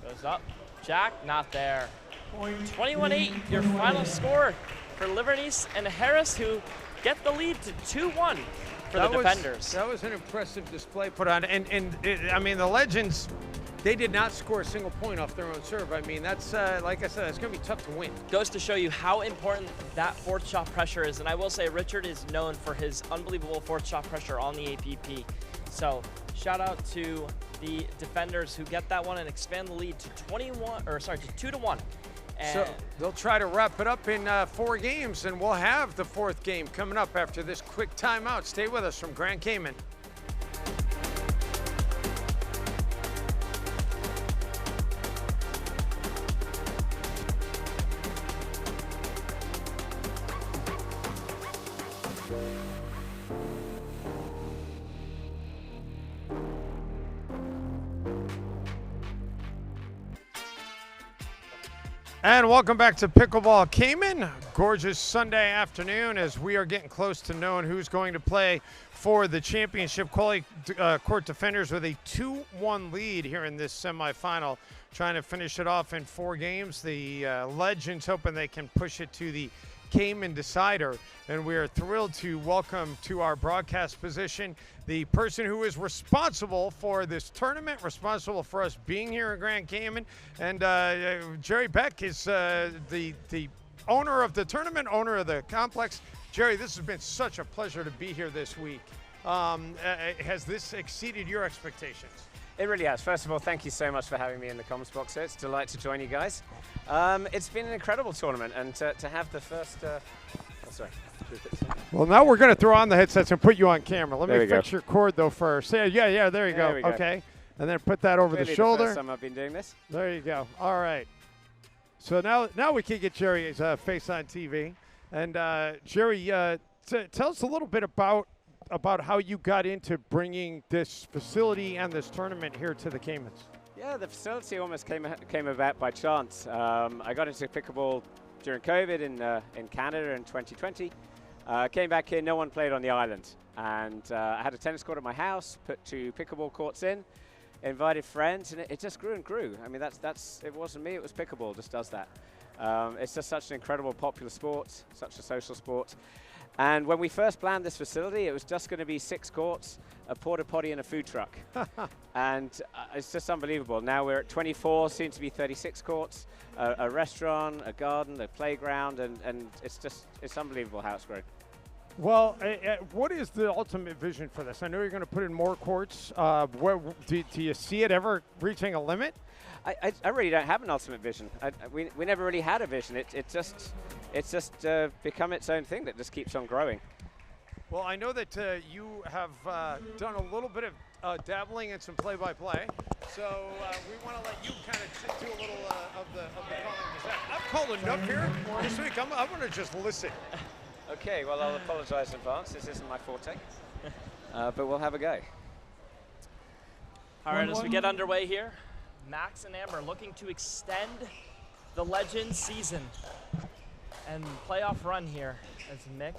Goes up. Jack, not there. 21-8, your final score for Livornese and Harris, who get the lead to 2-1 for the defenders. That was an impressive display put on. I mean, the Legends, they did not score a single point off their own serve. I mean, that's, like I said, it's going to be tough to win. Goes to show you how important that fourth shot pressure is. And I will say Richard is known for his unbelievable fourth shot pressure on the APP. So shout out to the defenders who get that one and expand the lead to 2-1. So they'll try to wrap it up in 4 games, and we'll have the 4th game coming up after this quick timeout. Stay with us from Grand Cayman. And welcome back to Pickleball Cayman. Gorgeous Sunday afternoon as we are getting close to knowing who's going to play for the championship. Quality Court Defenders with a 2-1 lead here in this semifinal, trying to finish it off in 4 games. The Legends hoping they can push it to the Cayman decider, and we are thrilled to welcome to our broadcast position the person who is responsible for this tournament, responsible for us being here in Grand Cayman, and Jerry Beck is the owner of the tournament, owner of the complex. Jerry, this has been such a pleasure to be here this week. Has this exceeded your expectations? It really has. First of all, thank you so much for having me in the comms box here. It's a delight to join you guys. It's been an incredible tournament, and to have the first... Well, now we're going to throw on the headsets and put you on camera. Let There me we go. fix your cord, though, first. Yeah, there you go. we go. Okay. And then put that over Clearly the shoulder. The first time I've been doing this. There you go. All right. So now we can get Jerry's face on TV. And Jerry, tell us a little bit about how you got into bringing this facility and this tournament here to the Caymans. Yeah, the facility almost came about by chance. I got into pickleball during COVID in Canada in 2020. Came back here, no one played on the island. And I had a tennis court at my house, put 2 pickleball courts in, invited friends, and it just grew and grew. I mean, it wasn't me, it was pickleball, just does that. It's just such an incredible popular sport, such a social sport. And when we first planned this facility, it was just going to be 6 courts, a porta potty, and a food truck. And it's just unbelievable. Now we're at 24, soon to be 36 courts, a restaurant, a garden, a playground, and it's unbelievable how it's grown. Well, what is the ultimate vision for this? I know you're going to put in more courts. Do you see it ever reaching a limit? I really don't have an ultimate vision. We never really had a vision. It's just become its own thing that just keeps on growing. Well, I know that you have done a little bit of dabbling in some play-by-play, so we want to let you kind of do a little of the calling. I've called enough here this week. I'm going to just listen. Okay, well, I'll apologize in advance. This isn't my forte, but we'll have a go. All right, as we get underway here, Max and Amber looking to extend the Legends season and playoff run here as Mick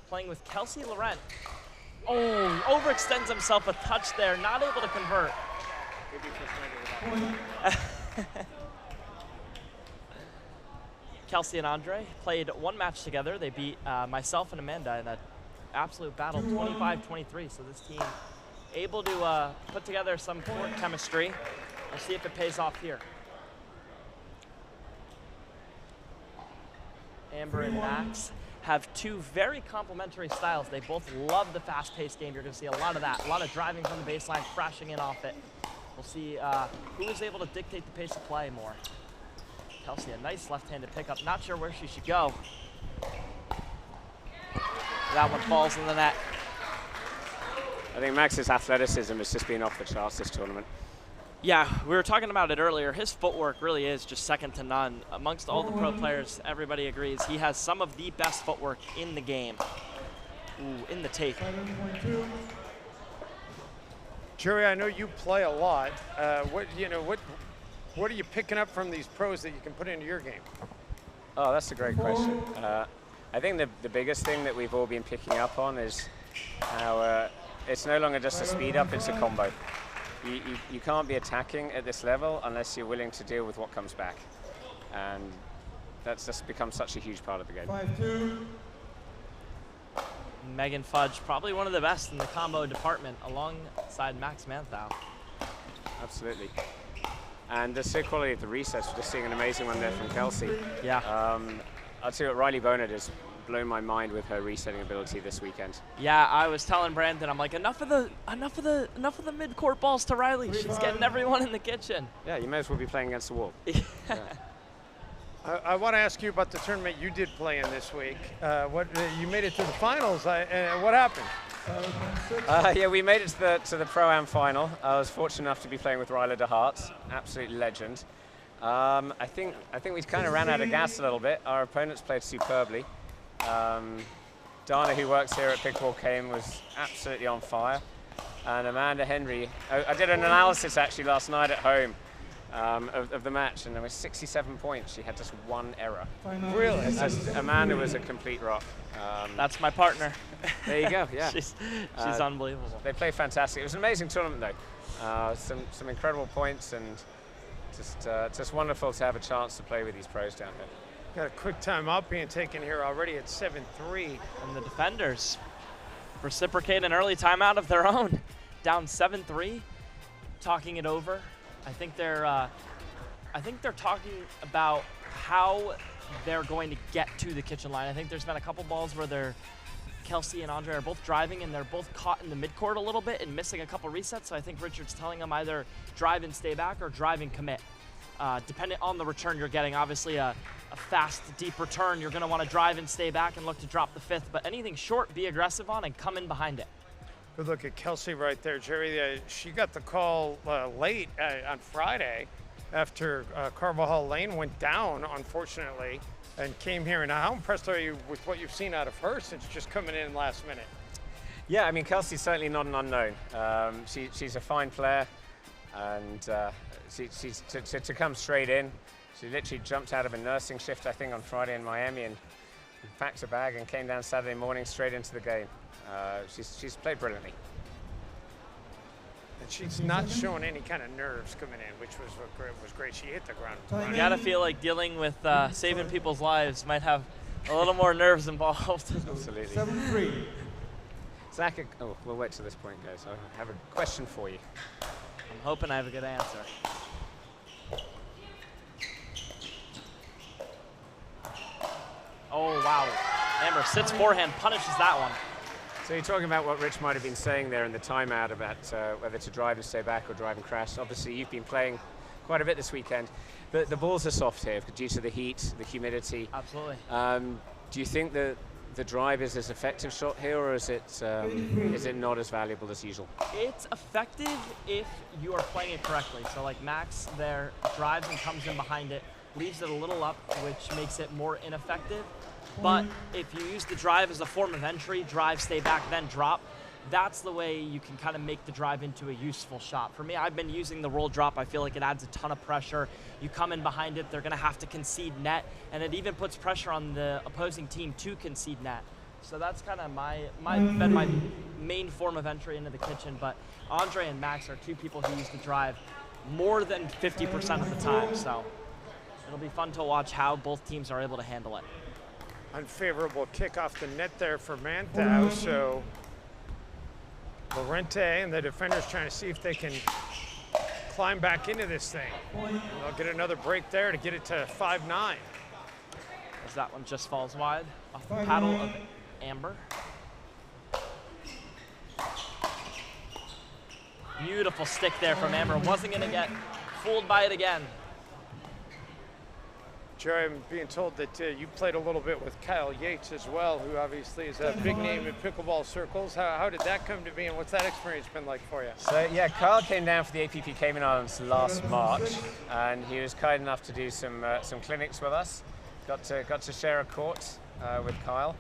playing with Kelsey Laurente. Oh, overextends himself a touch there, not able to convert. Kelsey and Andre played 1 match together. They beat myself and Amanda in an absolute battle, 25-23. So this team able to put together some court chemistry. We'll see if it pays off here. Amber and Max have 2 very complementary styles. They both love the fast-paced game. You're going to see a lot of that, a lot of driving from the baseline, crashing in off it. We'll see who is able to dictate the pace of play more. Kelsey, a nice left-handed pickup. Not sure where she should go. That one falls in the net. I think Max's athleticism has just been off the charts this tournament. Yeah, we were talking about it earlier. His footwork really is just second to none. Amongst all the pro players, everybody agrees he has some of the best footwork in the game. Ooh, in the tape. Jerry, I know you play a lot. What are you picking up from these pros that you can put into your game? Oh, that's a great question. I think the biggest thing that we've all been picking up on is how it's no longer just a speed up, it's a combo. you can't be attacking at this level unless you're willing to deal with what comes back. And that's just become such a huge part of the game. 5-2. Megan Fudge, probably one of the best in the combo department, alongside Max Manthou. Absolutely. And the sheer quality of the resets, we're just seeing an amazing one there from Kelsey. Yeah. I'll tell you what, Riley Bonnet has blown my mind with her resetting ability this weekend. Yeah, I was telling Brandon, I'm like, enough of the mid-court balls to Riley. She's getting everyone in the kitchen. Yeah, you may as well be playing against the wall. Yeah. I want to ask you about the tournament you did play in this week. You made it to the finals. What happened? Yeah, we made it to the Pro-Am final. I was fortunate enough to be playing with Ryla DeHart, absolute legend. I think we kind of ran out of gas a little bit. Our opponents played superbly. Dana, who works here at Pickleball Cayman, was absolutely on fire. And Amanda Henry, I did an analysis actually last night at home of the match, and there was 67 points. She had just one error. Really? Amanda was a complete rock. That's my partner. There you go, yeah. she's unbelievable. They played fantastic. It was an amazing tournament though. Some incredible points, and just wonderful to have a chance to play with these pros down here. Got a quick timeout being taken here already at 7-3. And the defenders reciprocate an early timeout of their own. Down 7-3, talking it over. I think they're talking about how they're going to get to the kitchen line. I think there's been a couple balls where Kelsey and Andre are both driving, and they're both caught in the midcourt a little bit and missing a couple resets. So I think Richard's telling them either drive and stay back or drive and commit. Depending on the return you're getting, obviously a fast, deep return, you're going to want to drive and stay back and look to drop the fifth. But anything short, be aggressive on and come in behind it. Good look at Kelsey right there, Jerry. She got the call late on Friday after Carvajal Lane went down, unfortunately, and came here. And how impressed are you with what you've seen out of her since just coming in last minute? Yeah, I mean, Kelsey's certainly not an unknown. She's a fine player, and to come straight in, she literally jumped out of a nursing shift, I think, on Friday in Miami, and packed her bag and came down Saturday morning straight into the game. She's played brilliantly. And she's not showing any kind of nerves coming in, which was great. She hit the ground. You gotta feel like dealing with saving people's lives might have a little more nerves involved. Absolutely. 7-3. Zach, oh, we'll wait till this point, guys. I have a question for you. I'm hoping I have a good answer. Oh, wow. Amber sits forehand, punishes that one. So you're talking about what Rich might have been saying there in the timeout about whether to drive and stay back or drive and crash. Obviously, you've been playing quite a bit this weekend. The balls are soft here due to the heat, the humidity. Absolutely. Do you think that the drive is as effective shot here, or is it not as valuable as usual? It's effective if you are playing it correctly. So like Max there drives and comes in behind it, leaves it a little up, which makes it more ineffective. But if you use the drive as a form of entry, drive, stay back, then drop, that's the way you can kind of make the drive into a useful shot. For me, I've been using the roll drop. I feel like it adds a ton of pressure. You come in behind it, they're going to have to concede net, and it even puts pressure on the opposing team to concede net. So that's kind of been my main form of entry into the kitchen. But Andre and Max are two people who use the drive more than 50% of the time. So it'll be fun to watch how both teams are able to handle it. Unfavorable kick off the net there for Manthou, so Laurente and the defenders trying to see if they can climb back into this thing. They'll get another break there to get it to 5-9. As that one just falls wide off the paddle of Amber. Beautiful stick there from Amber. Wasn't going to get fooled by it again. Jerry, I'm being told that you played a little bit with Kyle Yates as well, who obviously is a big name in pickleball circles. How did that come to be, and what's that experience been like for you? So yeah, Kyle came down for the APP Cayman Islands last March, and he was kind enough to do some clinics with us. Got to share a court with Kyle,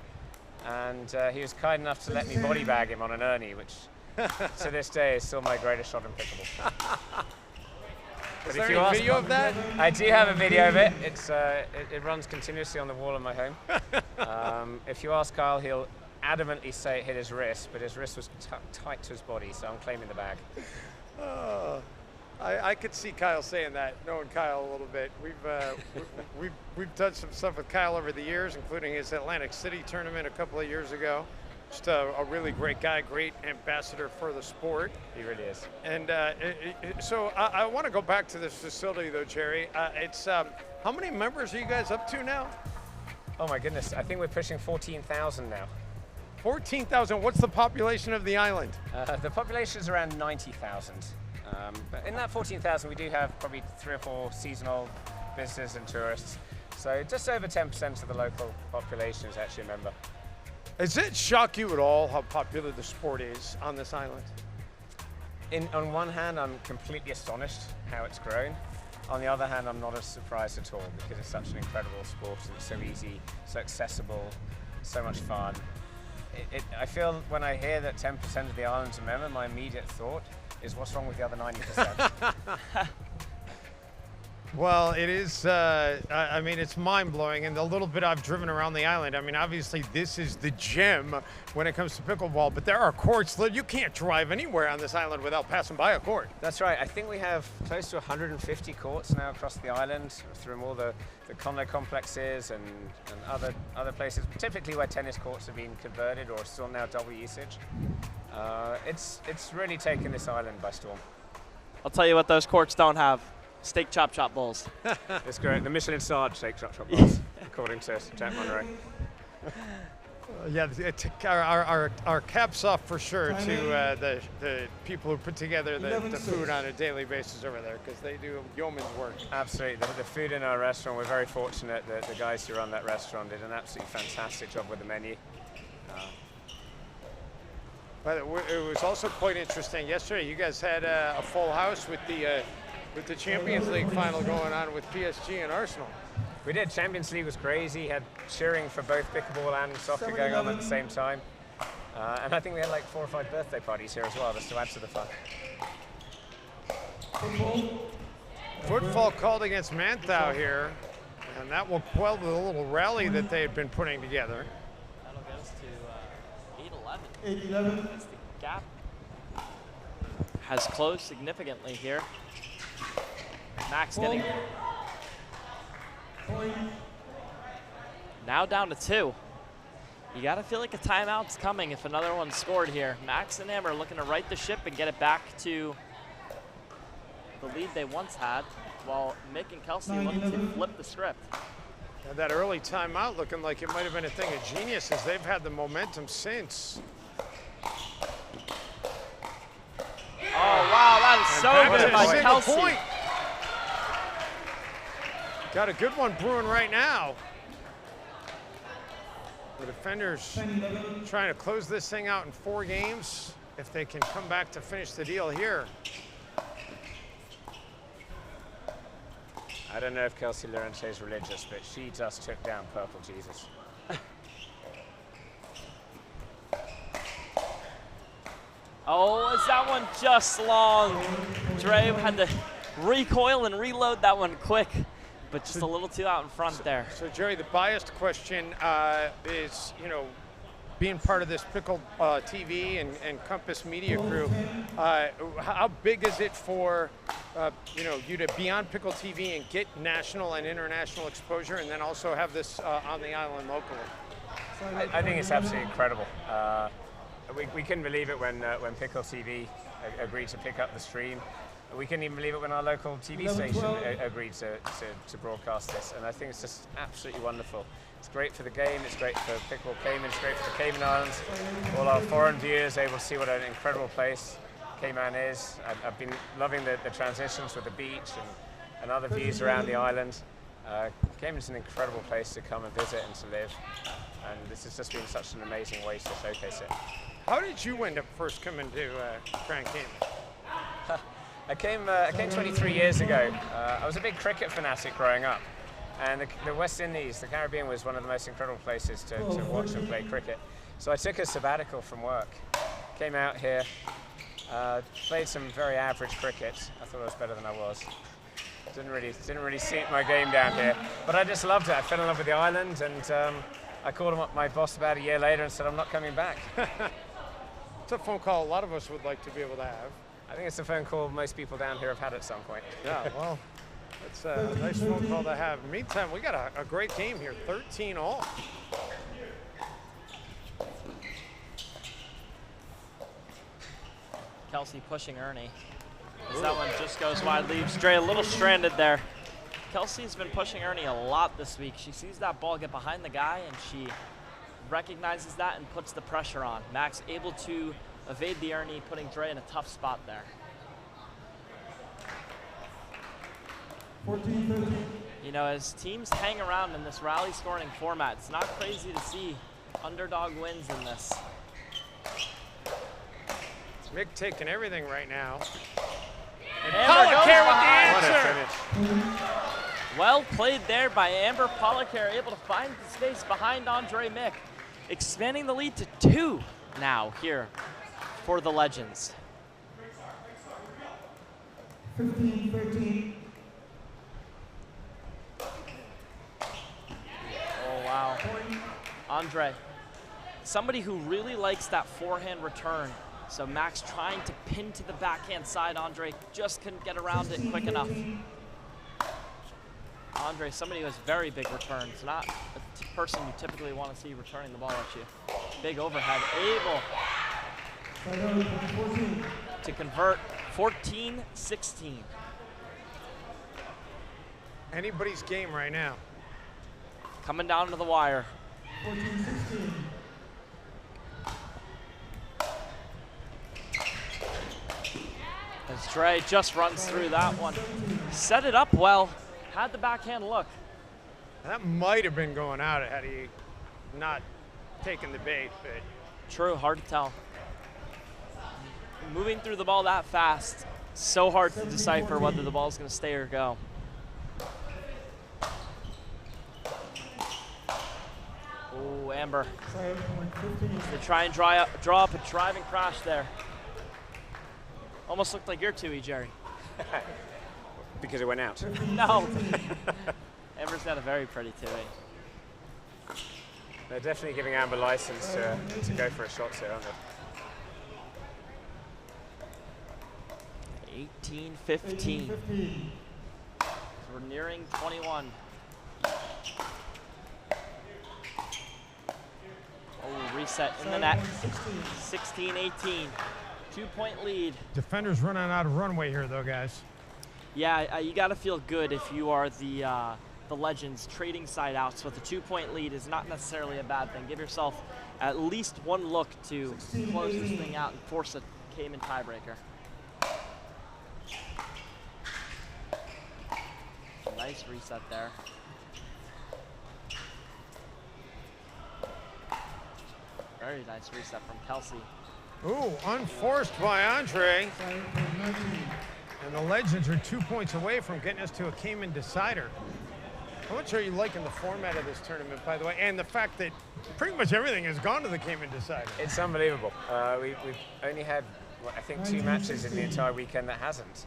and he was kind enough to let me body bag him on an Ernie, which to this day is still my greatest shot in pickleball. Is there any video of that? I do have a video of it. It runs continuously on the wall in my home. If you ask Kyle, he'll adamantly say it hit his wrist, but his wrist was tight to his body, so I'm claiming the bag. I could see Kyle saying that, knowing Kyle a little bit. We've done some stuff with Kyle over the years, including his Atlantic City tournament a couple of years ago. Just a really great guy, great ambassador for the sport. He really is. And so I want to go back to this facility, though, Jerry. It's how many members are you guys up to now? Oh my goodness, I think we're pushing 14,000 now. 14,000. What's the population of the island? The population is around 90,000. But in that 14,000, we do have probably 3 or 4 seasonal visitors and tourists. So just over 10% of the local population is actually a member. Does it shock you at all how popular the sport is on this island? On one hand, I'm completely astonished how it's grown. On the other hand, I'm not as surprised at all because it's such an incredible sport and it's so easy, so accessible, so much fun. I feel when I hear that 10% of the island's a member, my immediate thought is what's wrong with the other 90%? Well, it is, I mean, it's mind-blowing, and the little bit I've driven around the island, I mean, obviously this is the gem when it comes to pickleball, but there are courts that you can't drive anywhere on this island without passing by a court. That's right. I think we have close to 150 courts now across the island through all the condo complexes and other places, typically where tennis courts have been converted or still now double usage. It's really taken this island by storm. I'll tell you what those courts don't have. Steak chop bowls. It's great. The Michelin starred steak chop bowls, according to Jack Monroe. Yeah, our caps off for sure to the people who put together the food on a daily basis over there, because they do yeoman's work. Absolutely. The food in our restaurant, we're very fortunate that the guys who run that restaurant did an absolutely fantastic job with the menu. But it was also quite interesting. Yesterday, you guys had a full house with the Champions League final going on with PSG and Arsenal. We did. Champions League was crazy. Had cheering for both pickleball and soccer going on at the same time. And I think we had like 4 or 5 birthday parties here as well, just to add to the fun. Football called against Manthou here, and that will quell the little rally that they had been putting together. That'll get us to 8-11. 8-11. As the gap has closed significantly here. Max getting now down to 2. You got to feel like a timeout's coming if another one's scored here. Max and him are looking to right the ship and get it back to the lead they once had, while Mick and Kelsey look to flip the script. And that early timeout looking like it might have been a thing of genius, as they've had the momentum since. Oh, wow, that is so good by Kelsey. Point. Got a good one brewing right now. The defenders trying to close this thing out in 4 games, if they can come back to finish the deal here. I don't know if Kelsey Laurente is religious, but she just took down Purple Jesus. Oh, is that one just long? Dre had to recoil and reload that one quick, but just a little too out in front there. So Jerry, the biased question is, you know, being part of this Pickle TV and Compass Media crew, how big is it for, you know, you to be on Pickle TV and get national and international exposure, and then also have this on the island locally? I think it's absolutely incredible. We couldn't believe it when Pickle TV agreed to pick up the stream. We couldn't even believe it when our local TV station agreed to broadcast this, and I think it's just absolutely wonderful. It's great for the game, it's great for Pickleball Cayman, it's great for the Cayman Islands. All our foreign viewers able to see what an incredible place Cayman is. I've been loving the transitions with the beach and other views around the island. Cayman's an incredible place to come and visit and to live, and this has just been such an amazing way to showcase it. How did you end up first coming to Grand Cayman? I came 23 years ago. I was a big cricket fanatic growing up, and the West Indies, the Caribbean, was one of the most incredible places to watch and play cricket. So I took a sabbatical from work, came out here, played some very average cricket. I thought I was better than I was. Didn't really suit my game down here, but I just loved it. I fell in love with the island, and I called up my boss about a year later and said I'm not coming back. It's a phone call a lot of us would like to be able to have. I think it's a phone call most people down here have had at some point. Yeah, well, it's a nice phone call to have. Meantime, we got a great game here, 13 all. Kelsey pushing Ernie. As that one just goes wide, leaves Dre a little stranded there. Kelsey's been pushing Ernie a lot this week. She sees that ball get behind the guy, and she recognizes that and puts the pressure on. Max able to evade the Ernie, putting Dre in a tough spot there. 14-13. You know, as teams hang around in this rally scoring format, it's not crazy to see underdog wins in this. It's Mick taking everything right now. And Amber goes Policare behind. with the What a answer. finish. Well played there by Amber. Policare able to find the space behind Andre Mick, expanding the lead to 2 now here for the Legends. 15-13. Oh, wow. Andre, somebody who really likes that forehand return. So Max trying to pin to the backhand side. Andre just couldn't get around it quick enough. Andre, somebody who has very big returns, not a person you typically want to see returning the ball at you. Big overhead, able to convert 14-16. Anybody's game right now. Coming down to the wire. 14-16. As Dre just runs through that one. Set it up well, had the backhand look. That might have been going out had he not taken the bait, but True, hard to tell. Moving through the ball that fast, so hard to decipher whether the ball's gonna stay or go. Oh, Amber. They try and draw up a driving crash there. Almost looked like your 2E, Jerry. Because it went out. No. Amber's got a very pretty 2E. They're definitely giving Amber license to go for a shot here, aren't they? 18-15. So we're nearing 21. Oh, reset in the net. 16-18. 2-point lead. defenders running out of runway here, though, guys. Yeah, you got to feel good if you are the Legends trading side outs with a 2-point lead is not necessarily a bad thing. Give yourself at least one look to close this thing out and force a Cayman tiebreaker. Nice reset there. Very nice reset from Kelsey. Ooh, unforced by Andre. And the Legends are 2 points away from getting us to a Cayman decider. How much are you liking the format of this tournament, by the way, and the fact that pretty much everything has gone to the Cayman decider? It's unbelievable. We've only had, I think, 2 matches in the entire weekend that hasn't.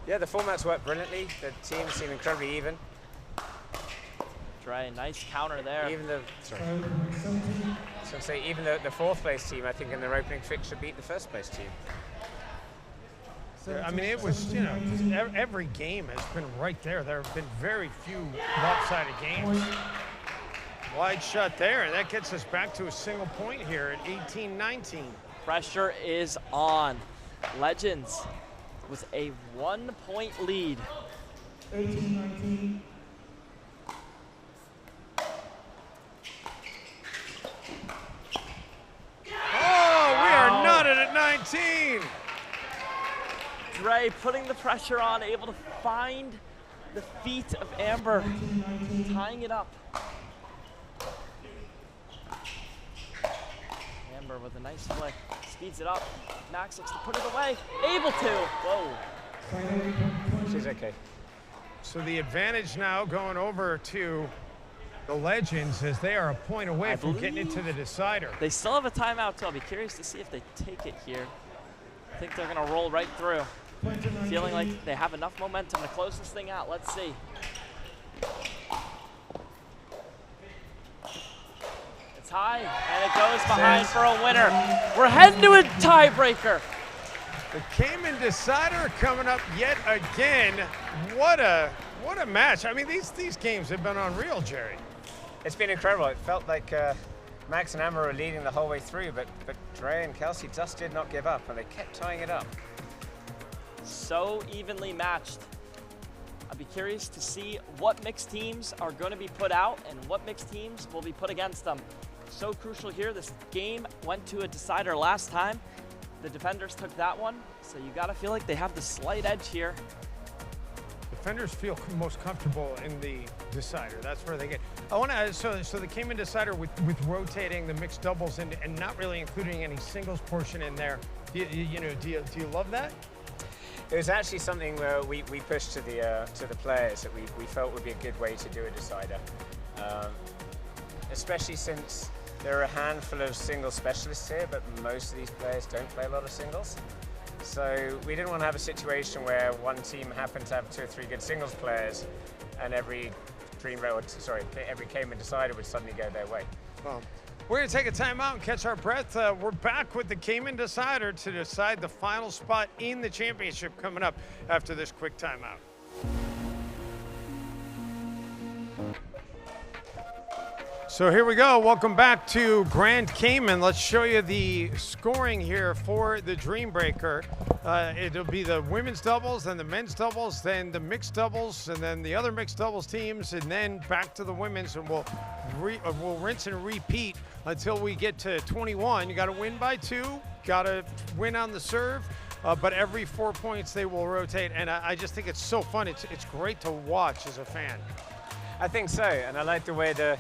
Yeah, the formats work brilliantly. The teams seem incredibly even. Dre, nice counter there. Even the, sorry. So say even the 4th place team, I think, in their opening fixture beat the 1st place team. I mean, it was, you know, just every game has been right there. There have been very few lopsided games. Wide shot there, and that gets us back to a single point here at 18-19. Pressure is on. Legends with a 1-point lead. 18-19. Oh, we are knotted at 19. Dre putting the pressure on, able to find the feet of Amber, tying it up. Amber with a nice flick, speeds it up. Max looks to put it away, able to. Whoa. She's okay. So the advantage now going over to the Legends as they are a point away from getting into the decider. They still have a timeout, so I'll be curious to see if they take it here. I think they're gonna roll right through. Feeling like they have enough momentum to close this thing out. Let's see. It's high, and it goes behind for a winner. We're heading to a tiebreaker. The Cayman decider coming up yet again. What a match. I mean, these games have been unreal, Jerry. It's been incredible. It felt like Max and Emma were leading the whole way through, but Dre and Kelsey just did not give up, and they kept tying it up. So evenly matched. I'd be curious to see what mixed teams are going to be put out and what mixed teams will be put against them. So crucial here. This game went to a decider last time. The defenders took that one, so you got to feel like they have the slight edge here. Defenders feel most comfortable in the decider. That's where they get. I want to. So the Cayman decider with rotating the mixed doubles and not really including any singles portion in there. Do you love that? It was actually something where we pushed to the players that we felt would be a good way to do a decider, especially since there are a handful of single specialists here, but most of these players don't play a lot of singles. So we didn't want to have a situation where one team happened to have 2 or 3 good singles players, and every Cayman decider would suddenly go their way. Well, we're going to take a timeout and catch our breath. We're back with the Cayman decider to decide the final spot in the championship coming up after this quick timeout. So here we go. Welcome back to Grand Cayman. Let's show you the scoring here for the Dream Breaker. It'll be the women's doubles, then the men's doubles, then the mixed doubles, and then the other mixed doubles teams, and then back to the women's, and we'll rinse and repeat until we get to 21. You got to win by 2, got to win on the serve, but every 4 points they will rotate, and I just think it's so fun. It's great to watch as a fan. I think so, and I like the way the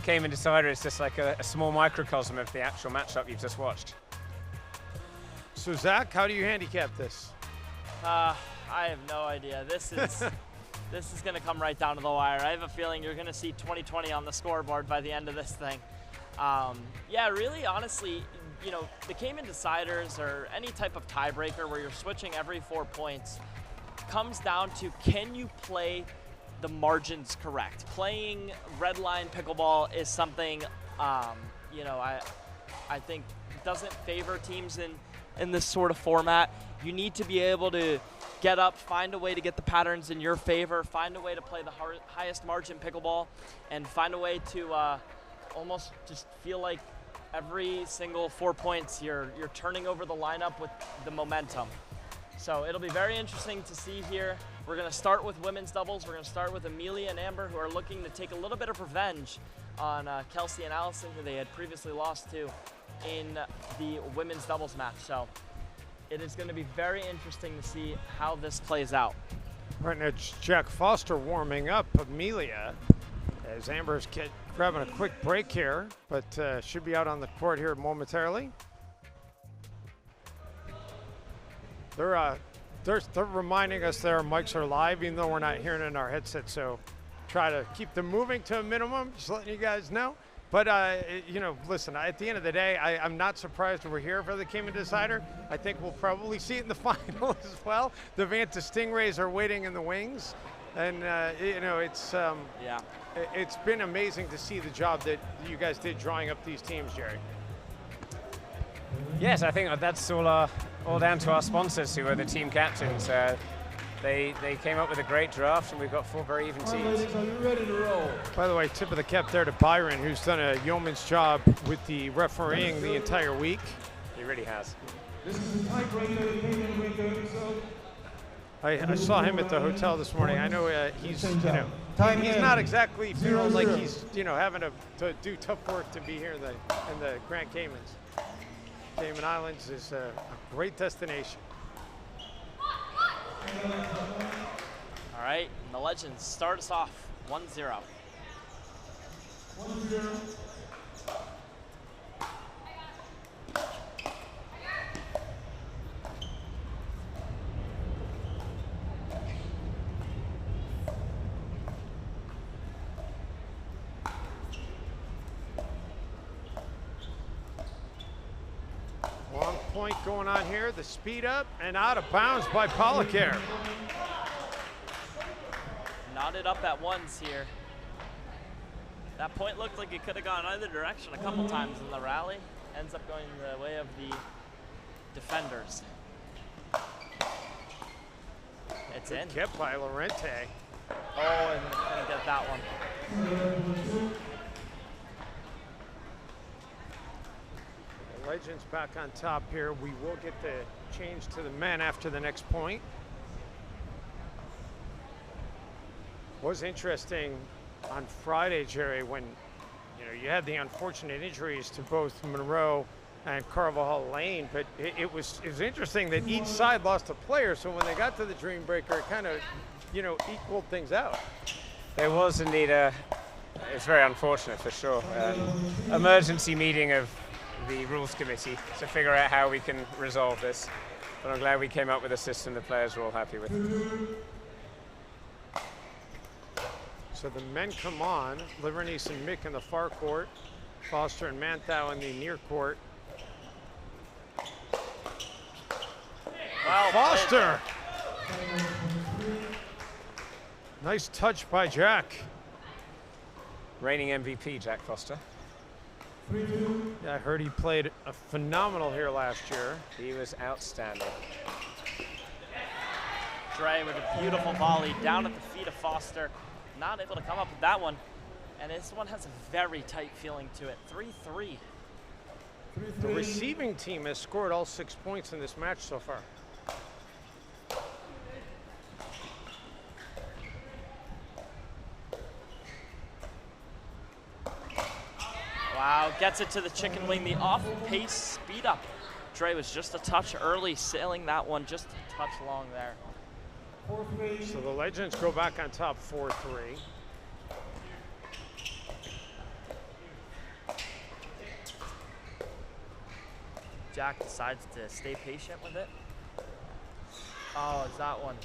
Cayman decider is just like a small microcosm of the actual matchup you've just watched. So Zach, how do you handicap this? I have no idea. This is going to come right down to the wire. I have a feeling you're going to see 20-20 on the scoreboard by the end of this thing. Yeah, really, honestly, the Cayman deciders or any type of tiebreaker where you're switching every 4 points comes down to, can you play the margins correct? Playing red line pickleball is something, I think doesn't favor teams in this sort of format. You need to be able to get up, find a way to get the patterns in your favor, find a way to play the highest margin pickleball, and find a way to almost just feel like every single 4 points you're turning over the lineup with the momentum. So it'll be very interesting to see here. We're going to start with women's doubles. We're going to start with Emilia and Amber, who are looking to take a little bit of revenge on Kelsey and Allison, who they had previously lost to in the women's doubles match. So it is going to be very interesting to see how this plays out. Right now, it's Jack Foster warming up Emilia as Amber's grabbing a quick break here, but should be out on the court here momentarily. They're reminding us that our mics are live, even though we're not hearing it in our headset. So try to keep them moving to a minimum, just letting you guys know. But, listen, at the end of the day, I'm not surprised we're here for the Cayman decider. I think we'll probably see it in the final as well. The VANTA Stingrays are waiting in the wings. And, it's been amazing to see the job that you guys did drawing up these teams, Jerry. Yes, I think that's all down to our sponsors, who are the team captains. They came up with a great draft, and we've got 4 very even teams. Are you ready to roll? By the way, tip of the cap there to Byron, who's done a yeoman's job with the refereeing the entire week. He really has. This is a tiebreaker, Cayman breaker, so I saw him at the hotel this morning. I know he's Time he's in. not exactly feeling like 0-0. he's having to do tough work to be here in the Grand Caymans. Cayman Islands is a great destination. All right, and the Legends start us off 1-0. 1-0. Long point going on here, the speed up and out of bounds by Policare. Knotted up at ones here. That point looked like it could have gone either direction a couple times in the rally. Ends up going the way of the defenders. gets in. Kept by Laurente. Oh, and couldn't get that one. The Legends back on top here. We will get the change to the men after the next point. Was interesting on Friday, Jerry, when you had the unfortunate injuries to both Monroe and Carvajal Lane, but it was interesting that each side lost a player, so when they got to the Dream Breaker, it kind of equaled things out. There was indeed it's very unfortunate for sure. Emergency meeting of the rules committee to figure out how we can resolve this. But I'm glad we came up with a system the players were all happy with. So the men come on, Livornese and Mick in the far court, Foster and Manthou in the near court. Wow, Foster! Nice touch by Jack. Reigning MVP, Jack Foster. Yeah, I heard he played a phenomenal here last year. He was outstanding. Dre with a beautiful volley down at the feet of Foster. Not able to come up with that one. And this one has a very tight feeling to it. 3-3. The receiving team has scored all 6 points in this match so far. Wow, gets it to the chicken wing, the off-pace speed up. Dre was just a touch early, sailing that one just a touch long there. So the Legends go back on top 4-3. Jack decides to stay patient with it. Oh, it's that one.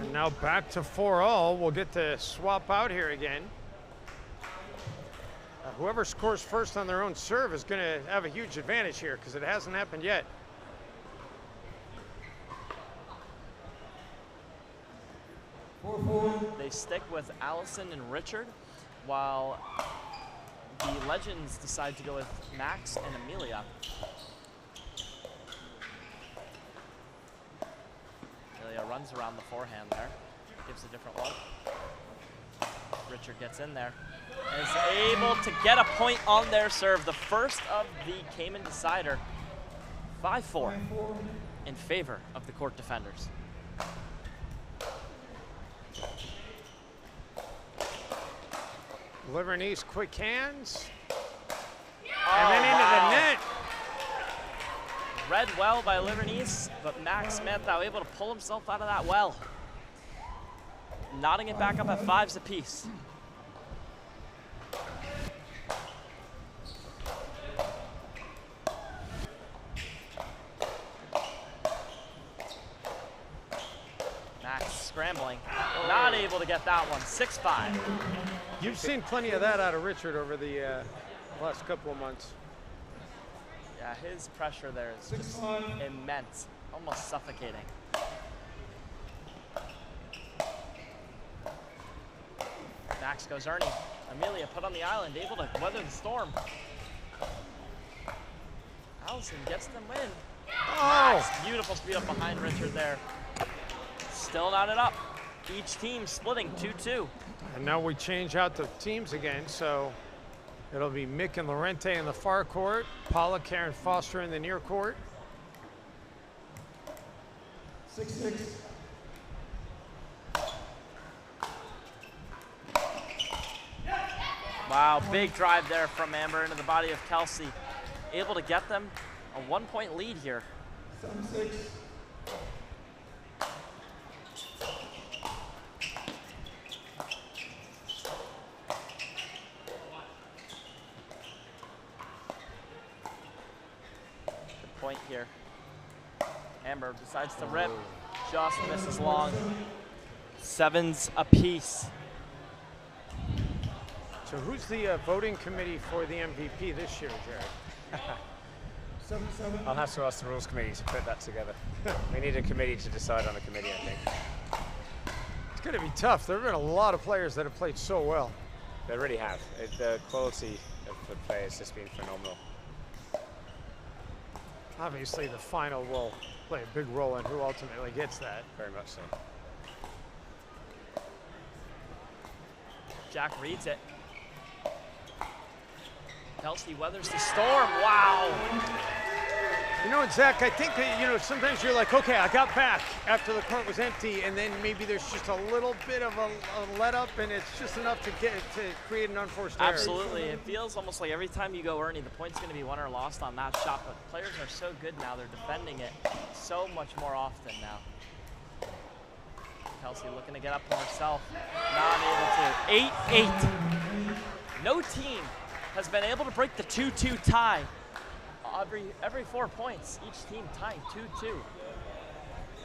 And now back to 4-all. We'll get to swap out here again. Whoever scores first on their own serve is going to have a huge advantage here because it hasn't happened yet. They stick with Allison and Richard, while the Legends decide to go with Max and Emilia. Emilia runs around the forehand there, gives a different look. Richard gets in there and is able to get a point on their serve. The first of the Cayman decider. 5-4 in favor of the court defenders. Livornese quick hands. And then into the net. Read well by Livornese, but Max Manthou able to pull himself out of that well. Knotting it back up at 5s apiece. Max scrambling, not able to get that one. 6-5. You've seen plenty of that out of Richard over the last couple of months. Yeah, his pressure there is just immense, almost suffocating. Max goes Ernie. Emilia put on the island, able to weather the storm. Allison gets them win. Oh! Max, beautiful speed up behind Richard there. Still knotted up. Each team splitting 2-2. And now we change out the teams again, so it'll be Mick and Laurente in the far court, Policare and Foster in the near court. 6-6. Wow, big drive there from Amber into the body of Kelsey. Able to get them a 1-point lead here. 7-6. Good point here. Amber decides to rip, just misses long. 7s apiece. So who's the voting committee for the MVP this year, Jerry? 7-7. I'll have to ask the rules committee to put that together. We need a committee to decide on a committee, I think. It's going to be tough. There have been a lot of players that have played so well. They really have. The quality of the play has just been phenomenal. Obviously, the final will play a big role in who ultimately gets that. Very much so. Jack reads it. Kelsey weathers the storm. Wow. You know, Zach, I think that, you know, sometimes you're like, okay, I got back after the court was empty, and then maybe there's just a little bit of a let up, and it's just enough to create an unforced error. Absolutely. It feels almost like every time you go, Ernie, the point's going to be won or lost on that shot, but players are so good now. They're defending it so much more often now. Kelsey looking to get up for herself. Not able to. 8-8. No team has been able to break the 2-2 tie. Every 4 points, each team tying 2-2.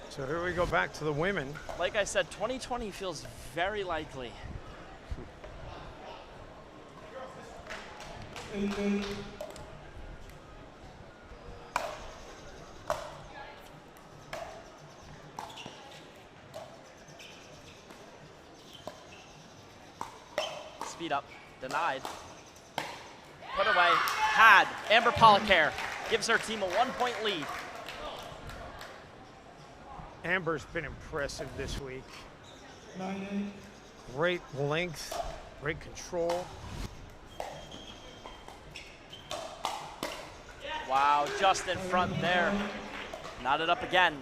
So here we go back to the women. Like I said, 2020 feels very likely. Speed up, denied. Put away, had. Amber Policare gives her team a 1-point lead. Amber's been impressive this week. Great length, great control. Wow, just in front there. Knotted up again.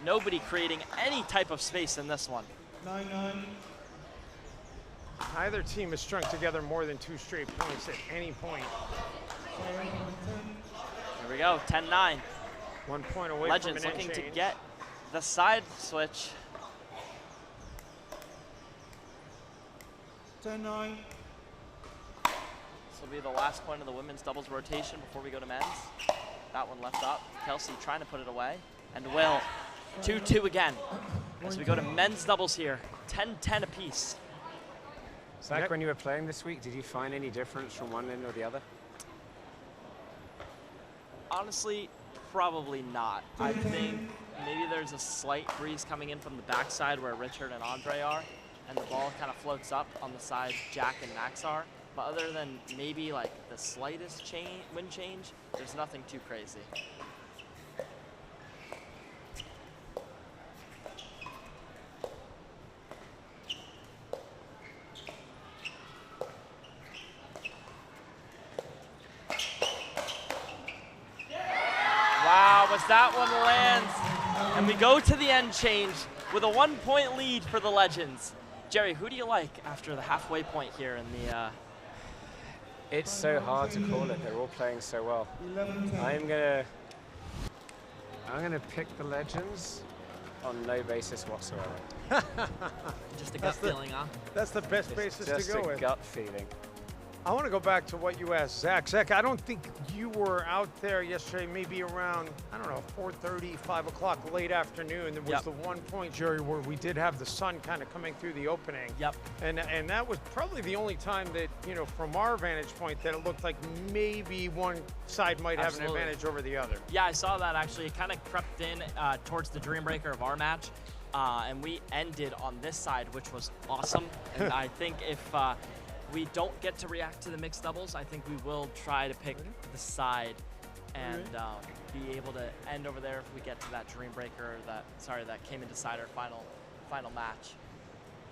Nobody creating any type of space in this one. 9-9. Neither team has strung together more than 2 straight points at any point. Here we go, 10-9. 1 point away Legends from an end looking to change. get the side switch. 10-9. This will be the last point of the women's doubles rotation before we go to men's. That one left up. Kelsey trying to put it away, and will. 2-2 again. As we go to men's doubles here, 10-10 apiece. Zach, when you were playing this week, did you find any difference from one end or the other? Honestly, probably not. I think maybe there's a slight breeze coming in from the backside where Richard and Andre are, and the ball kind of floats up on the side Jack and Max are. But other than maybe like the slightest wind change, there's nothing too crazy. Wow, as that one lands, and we go to the end change with a 1-point lead for the Legends. Jerry, who do you like after the halfway point here in the It's so hard to call it. They're all playing so well. I'm gonna pick the Legends on no basis whatsoever. just a gut feeling, huh? That's the best basis Just to go a with. gut feeling. I want to go back to what you asked Zach. Zach, I don't think you were out there yesterday, maybe around, I don't know, 4:30, 5 o'clock, late afternoon. There was Yep. the one point, Jerry, where we did have the sun kind of coming through the opening. Yep. And that was probably the only time that, you know, from our vantage point, that it looked like maybe one side might have an Absolutely. advantage over the other. Yeah, I saw that actually. It kind of crept in towards the dream breaker of our match, and we ended on this side, which was awesome. And I think if we don't get to react to the mixed doubles, I think we will try to pick the side and be able to end over there if we get to that dream breaker, that Cayman decider final match.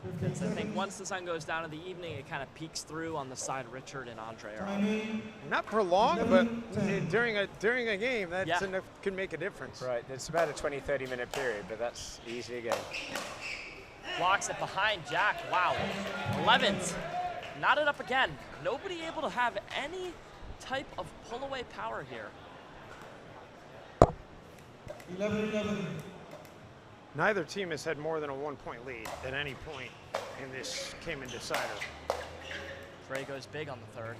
Because I think once the sun goes down in the evening, it kind of peeks through on the side Richard and Andre are on. Not for long, but during a game, that Yeah. can make a difference. Right, it's about a 20-30 minute period, but that's easily a game. Blocks it behind Jack. Wow. 11s. Knotted up again. Nobody able to have any type of pull-away power here. 11-11. Neither team has had more than a 1-point lead at any point in this Cayman decider. Trey goes big on the third.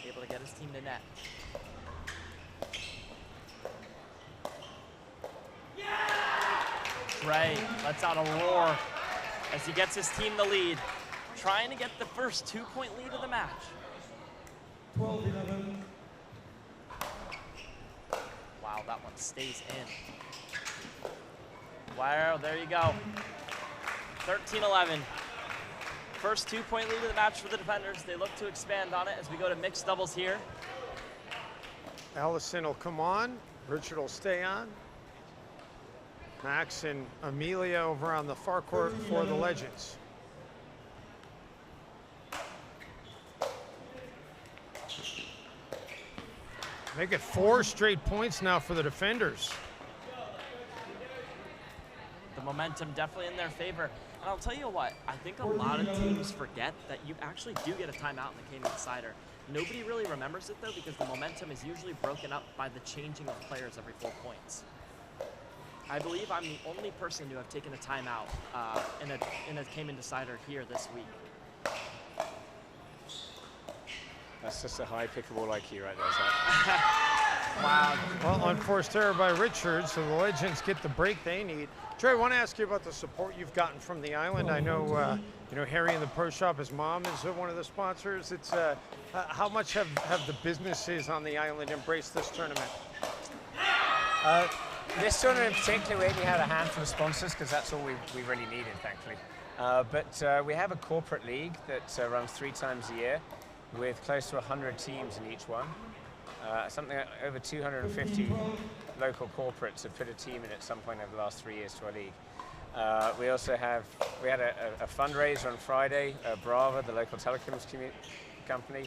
Able to get his team to net. Trey lets out a roar as he gets his team the lead, trying to get the first 2-point lead of the match. 12-11. Wow, that one stays in. Wow, there you go. 13-11. First 2-point lead of the match for the defenders. They look to expand on it as we go to mixed doubles here. Allison will come on. Richard will stay on. Max and Emilia over on the far court for the Legends. Make it 4 straight points now for the defenders. The momentum definitely in their favor. And I'll tell you what, I think a lot of teams forget that you actually do get a timeout in the Cayman Decider. Nobody really remembers it though because the momentum is usually broken up by the changing of players every 4 points. I believe I'm the only person to have taken a timeout in a Cayman Decider here this week. That's just a high pickable IQ right there, Zach. Wow. Well, unforced error by Richard, so the Legends get the break they need. Trey, I want to ask you about the support you've gotten from the island. I know, you know, Harry in the Pro Shop, his mom is one of the sponsors. It's how much have the businesses on the island embraced this tournament? This tournament in particular, we only had a handful of sponsors because that's all we really needed, thankfully. But we have a corporate league that runs 3 times a year with close to 100 teams in each one. Something like over 250 local corporates have put a team in at some point over the last 3 years to our league. We also had a fundraiser on Friday. Brava, the local telecoms company,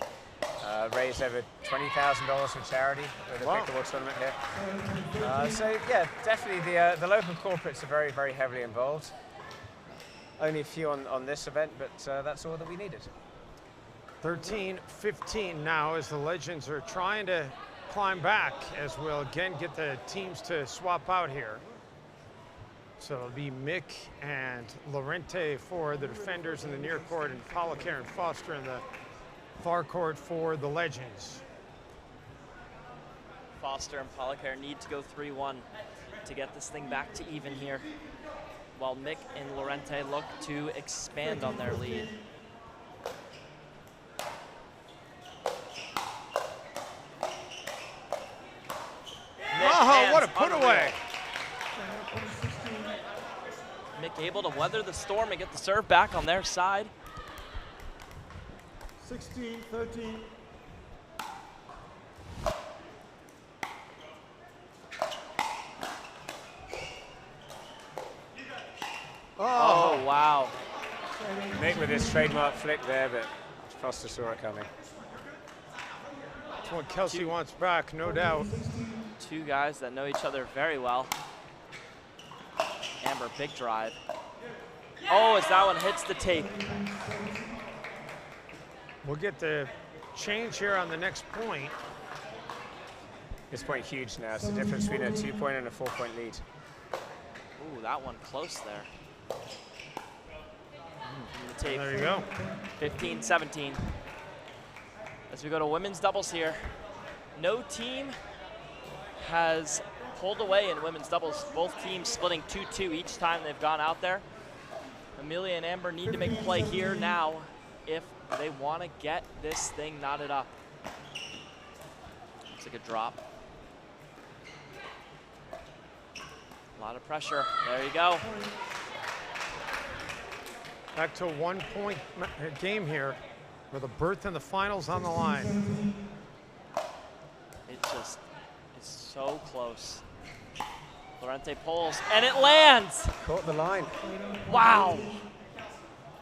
raised over $20,000 for charity with a pickleball tournament here. So yeah, definitely the local corporates are very, very heavily involved. Only a few on this event, but that's all that we needed. 13-15 now as the Legends are trying to climb back, as we'll again get the teams to swap out here. So it'll be Mick and Laurente for the defenders in the near court, and Policare and Foster in the far court for the Legends. Foster and Policare need to go 3-1 to get this thing back to even here, while Mick and Laurente look to expand on their lead. Oh, what a put away! Mick able to weather the storm and get the serve back on their side. 16-13. Oh, wow. Mick with his trademark flick there, but Foster saw it coming. That's what Kelsey wants back, no doubt. 2 guys that know each other very well. Amber, big drive. Oh, as that one hits the tape. We'll get the change here on the next point. This point huge now. It's the difference between a 2-point and a 4-point lead. Ooh, that one close there. From the tape. There you go. 15-17. As we go to women's doubles here, no team has pulled away in women's doubles. Both teams splitting 2-2 each time they've gone out there. Emilia and Amber need to make a play here now if they want to get this thing knotted up. It's a good drop. A lot of pressure. There you go. Back to a 1-point game here with a berth in the finals on the line. It just is so close. Laurente pulls, and it lands! Caught the line. Wow!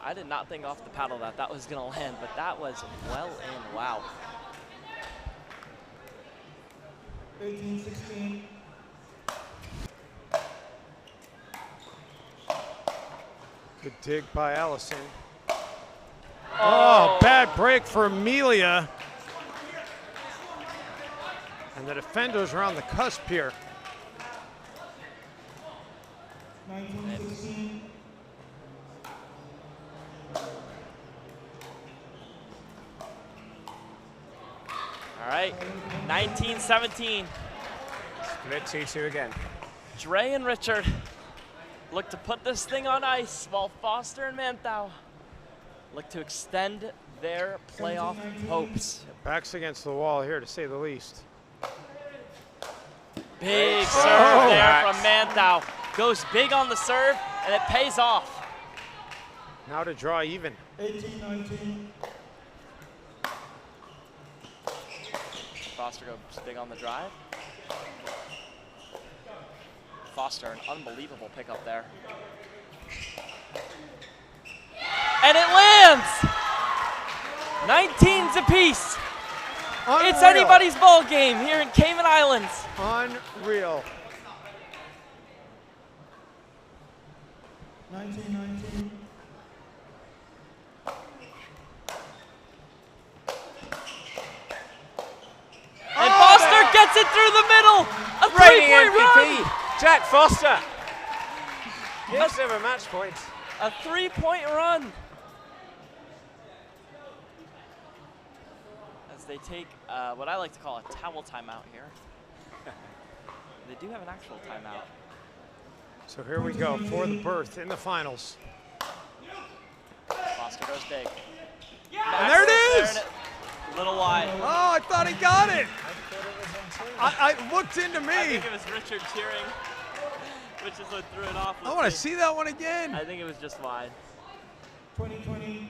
I did not think off the paddle that was gonna land, but that was well in, wow. 18-16. Good dig by Allison. Oh, bad break for Emilia. And the defenders are on the cusp here. 19-16. All right, 19-17. Split 2-2 again. Dre and Richard look to put this thing on ice, while Foster and Manthou look to extend their playoff hopes. Backs against the wall here, to say the least. Big serve there from Manthou. Goes big on the serve, and it pays off. Now to draw even. 18-19. Foster goes big on the drive. Foster, an unbelievable pickup there. And it lands! 19s apiece. Unreal. It's anybody's ball game here in Cayman Islands. Unreal. 1919. And Foster gets it through the middle. A Reigning three-point MVP, run. Jack Foster. Gives him a match point. A three-point run. As they take what I like to call a towel timeout here. They do have an actual timeout. So here we go for the berth in the finals. Foster goes big. And there it is! Little wide. Oh, I thought he got it. I looked into me. I think it was Richard cheering, which is what threw it off. I want to see that one again. I think it was just wide. 2020.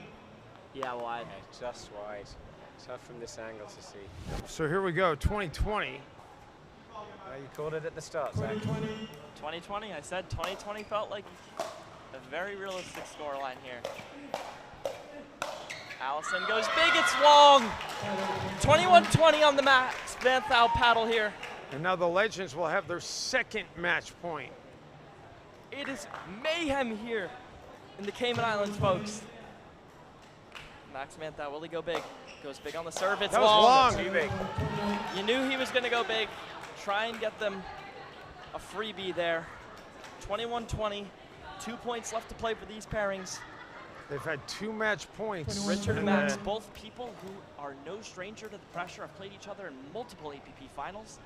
Yeah, wide. Yeah, just wide. It's tough from this angle to see. So here we go, 2020. You called it at the start, Zach. 2020, I said 2020 felt like a very realistic scoreline here. Allison goes big, it's long. 21-20 on the Max Manthou paddle here. And now the Legends will have their second match point. It is mayhem here in the Cayman Islands, folks. Max Manthou, will he go big? Goes big on the serve, it's That was long. Too big. You knew he was gonna go big. Try and get them a freebie there. 21-20, 2 points left to play for these pairings. They've had 2 match points. Richard and And, Max, both people who are no stranger to the pressure, have played each other in multiple APP finals.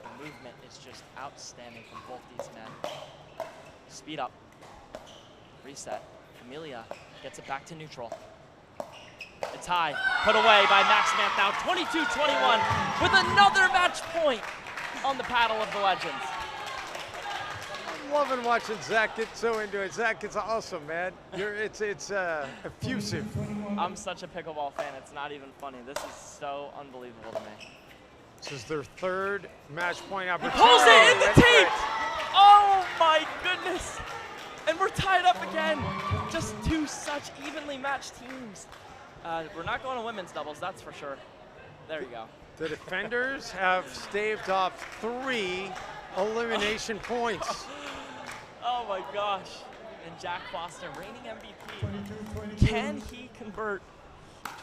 The movement is just outstanding from both these men. Speed up, reset. Emilia gets it back to neutral. It's high, put away by Max Manthou, 22-21, with another match point on the paddle of the Legends. I'm loving watching Zach get so into it. Zach, it's awesome, man. It's effusive. I'm such a pickleball fan, it's not even funny. This is so unbelievable to me. This is their 3rd match point opportunity. Pulls it in the That's tape! right. Oh my goodness! And we're tied up again. Just 2 such evenly matched teams. We're not going to women's doubles, that's for sure. There you go. The defenders have staved off 3 elimination points. Oh my gosh. And Jack Foster, reigning MVP. 22. Can he convert?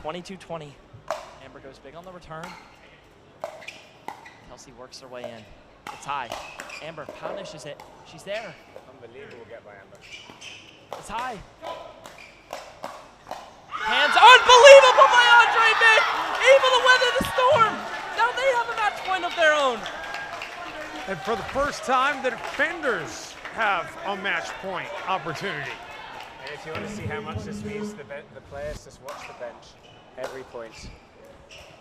22-20. Amber goes big on the return. Kelsey works her way in. It's high. Amber punishes it. She's there. Unbelievable get by Amber. It's high. Hands unbelievable by Andre Mick, able to weather the storm. Now they have a match point of their own. And for the first time, the defenders have a match point opportunity. And if you want to see how much this means to the players, just watch the bench. Every point.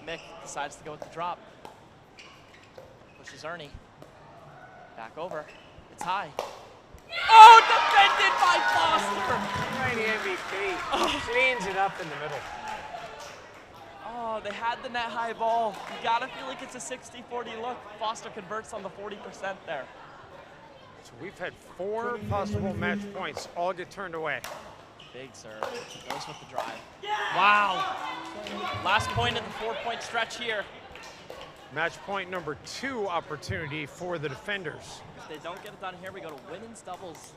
Mick decides to go with the drop. Pushes Ernie. Back over. It's high. Oh, defended by Foster! Reigning MVP. Cleans it up in the middle. Oh, they had the net high ball. You gotta feel like it's a 60-40 look. Foster converts on the 40% there. So we've had 4 possible match points all get turned away. Big serve. Goes with the drive. Wow. Last point in the 4-point stretch here. Match point number 2 opportunity for the defenders. If they don't get it done here, we go to women's doubles.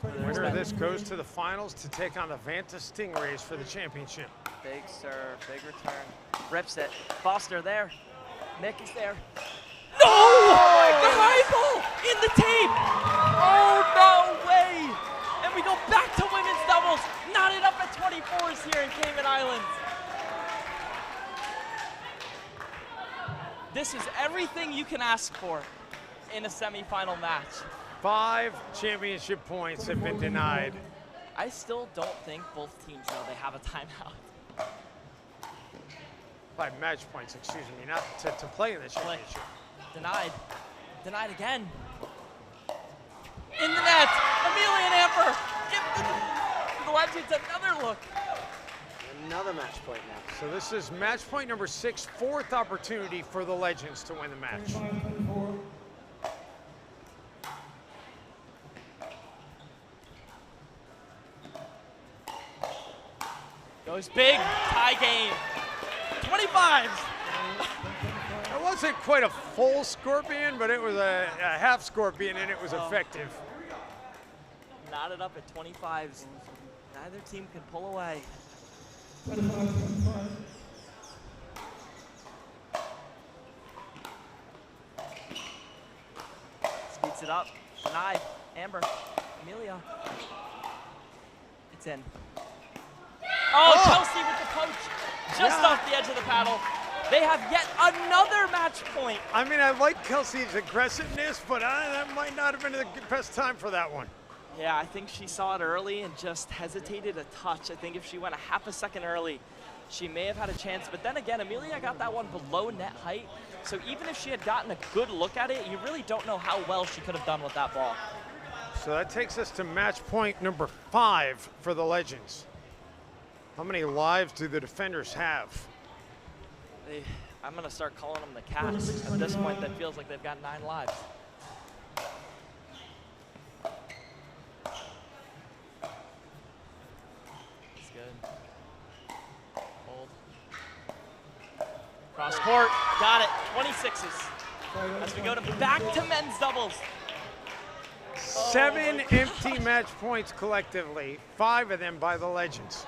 Winner of this goes to the finals to take on the VANTA Stingrays for the championship. Big serve, big return. Rips it. Foster there. Mick is there. No! The high ball in the tape! Oh, no way! And we go back to women's doubles. Knotted up at 24s here in Cayman Islands. This is everything you can ask for in a semifinal match. 5 championship points have been denied. I still don't think both teams know they have a timeout. 5 match points, excuse me, not to play in the championship. Denied. Denied again. In the net. Emilia and Amber give the Legends another look. another match point now. So this is match point number 6, 4th opportunity for the Legends to win the match. Goes big, tie game. 25s. It wasn't quite a full scorpion, but it was a half scorpion, and it was effective. Knotted up at 25s. Neither team can pull away. Speeds it up. Denied. Amber. Emilia. It's in. Oh, Kelsey with the poach. Just off the edge of the paddle. They have yet another match point. I mean, I like Kelsey's aggressiveness, but that might not have been the best time for that one. Yeah, I think she saw it early and just hesitated a touch. I think if she went a half a second early, she may have had a chance. But then again, Emilia got that one below net height. So even if she had gotten a good look at it, you really don't know how well she could have done with that ball. So that takes us to match point number 5 for the Legends. How many lives do the defenders have? I'm going to start calling them the Cats. At this point, that feels like they've got 9 lives. It's good. Hold. Cross court. Got it. 26s. As we go back to men's doubles. 7 empty match points collectively, 5 of them by the Legends.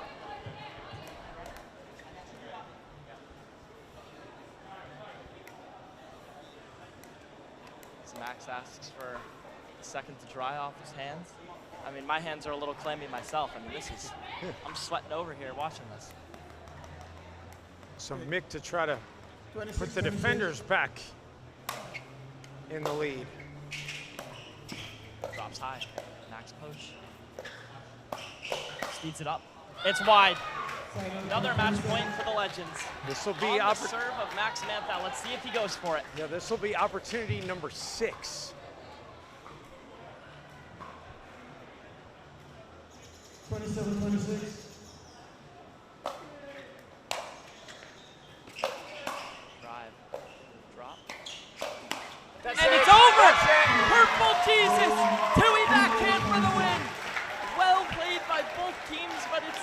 Max asks for a second to dry off his hands. I mean, my hands are a little clammy myself. I mean, I'm sweating over here watching this. So Mick to try to put the defenders back in the lead. Drops high. Max poach. Speeds it up. It's wide. Another match point for the Legends. This will be on the serve of Max Manthou. Let's see if he goes for it. Yeah, this will be opportunity number 6. 27-26. Drive. Drop. That's and it. it's over! That's it. Purple Jesus! Tui backhand for the win! Well played by both teams, but it's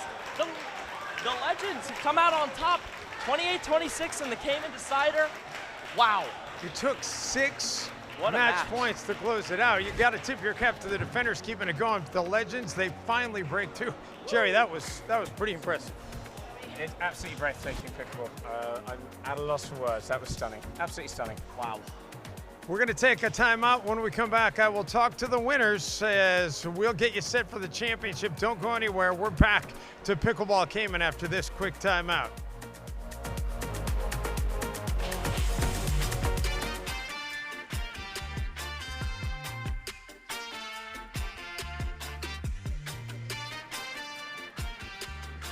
the Legends who come out on top. 28-26 in the Cayman decider. Wow. You took 6 What a match points to close it out. You got to tip your cap to the defenders keeping it going. The Legends, they finally break through. Jerry, that was pretty impressive. It's absolutely breathtaking pickleball. I'm at a loss for words. That was stunning. Absolutely stunning. Wow. We're going to take a timeout. When we come back, I will talk to the winners as we'll get you set for the championship. Don't go anywhere. We're back to Pickleball Cayman after this quick timeout.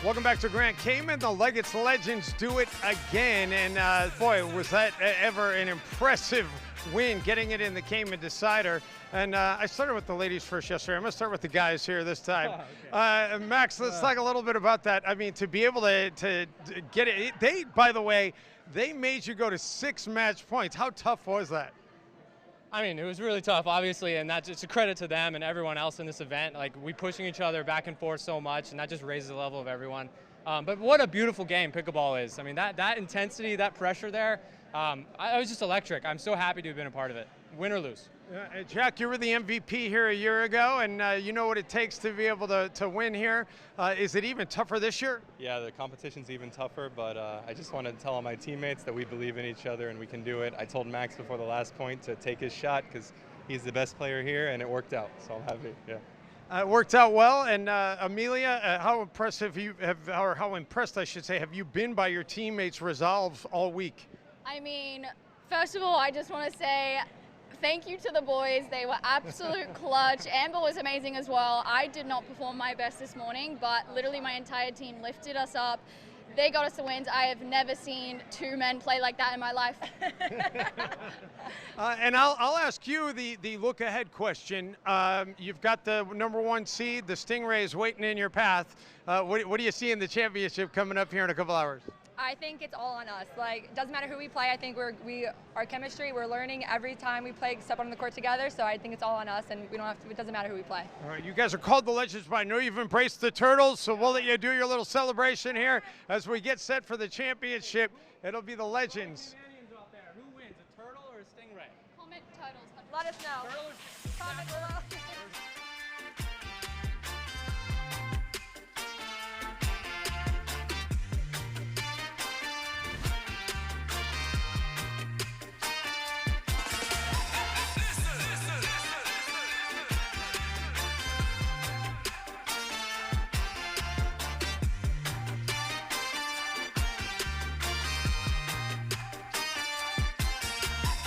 Welcome back to Grand Cayman. The Leggetts Legends do it again. And boy, was that ever an impressive win, getting it in the Cayman decider. And I started with the ladies first yesterday. I'm going to start with the guys here this time. Okay. Max, let's talk a little bit about that. I mean, to be able to get it, they, by the way, they made you go to 6 match points. How tough was that? I mean, it was really tough, obviously, and that's just a credit to them and everyone else in this event. Like, we pushing each other back and forth so much, and that just raises the level of everyone. But what a beautiful game pickleball is. I mean, that intensity, that pressure there, I was just electric. I'm so happy to have been a part of it, win or lose. Jack, you were the MVP here a year ago, and you know what it takes to be able to win here. Is it even tougher this year? Yeah, the competition's even tougher, but I just want to tell all my teammates that we believe in each other and we can do it. I told Max before the last point to take his shot because he's the best player here, and it worked out, so I'm happy, yeah. It worked out well, and Emilia, how impressive or how impressed, I should say, have you been by your teammates' resolve all week? I mean, first of all, I just want to say thank you to the boys. They were absolute clutch. Amber was amazing as well. I did not perform my best this morning, but literally my entire team lifted us up. they got us the wins. I have never seen two men play like that in my life. And I'll ask you the look ahead question. You've got the #1 seed, the Stingrays, waiting in your path. What do you see in the championship coming up here in a couple hours? I think it's all on us. Like, it doesn't matter who we play. I think our chemistry, we're learning every time we play, step on the court together. So I think it's all on us, and we don't have to. It doesn't matter who we play. All right, you guys are called the Legends, but I know you've embraced the Turtles, so we'll let you do your little celebration here as we get set for the championship. It'll be the Legends. Who wins, a turtle or a stingray? Comment turtles. Let us know. Turtle or Comment below.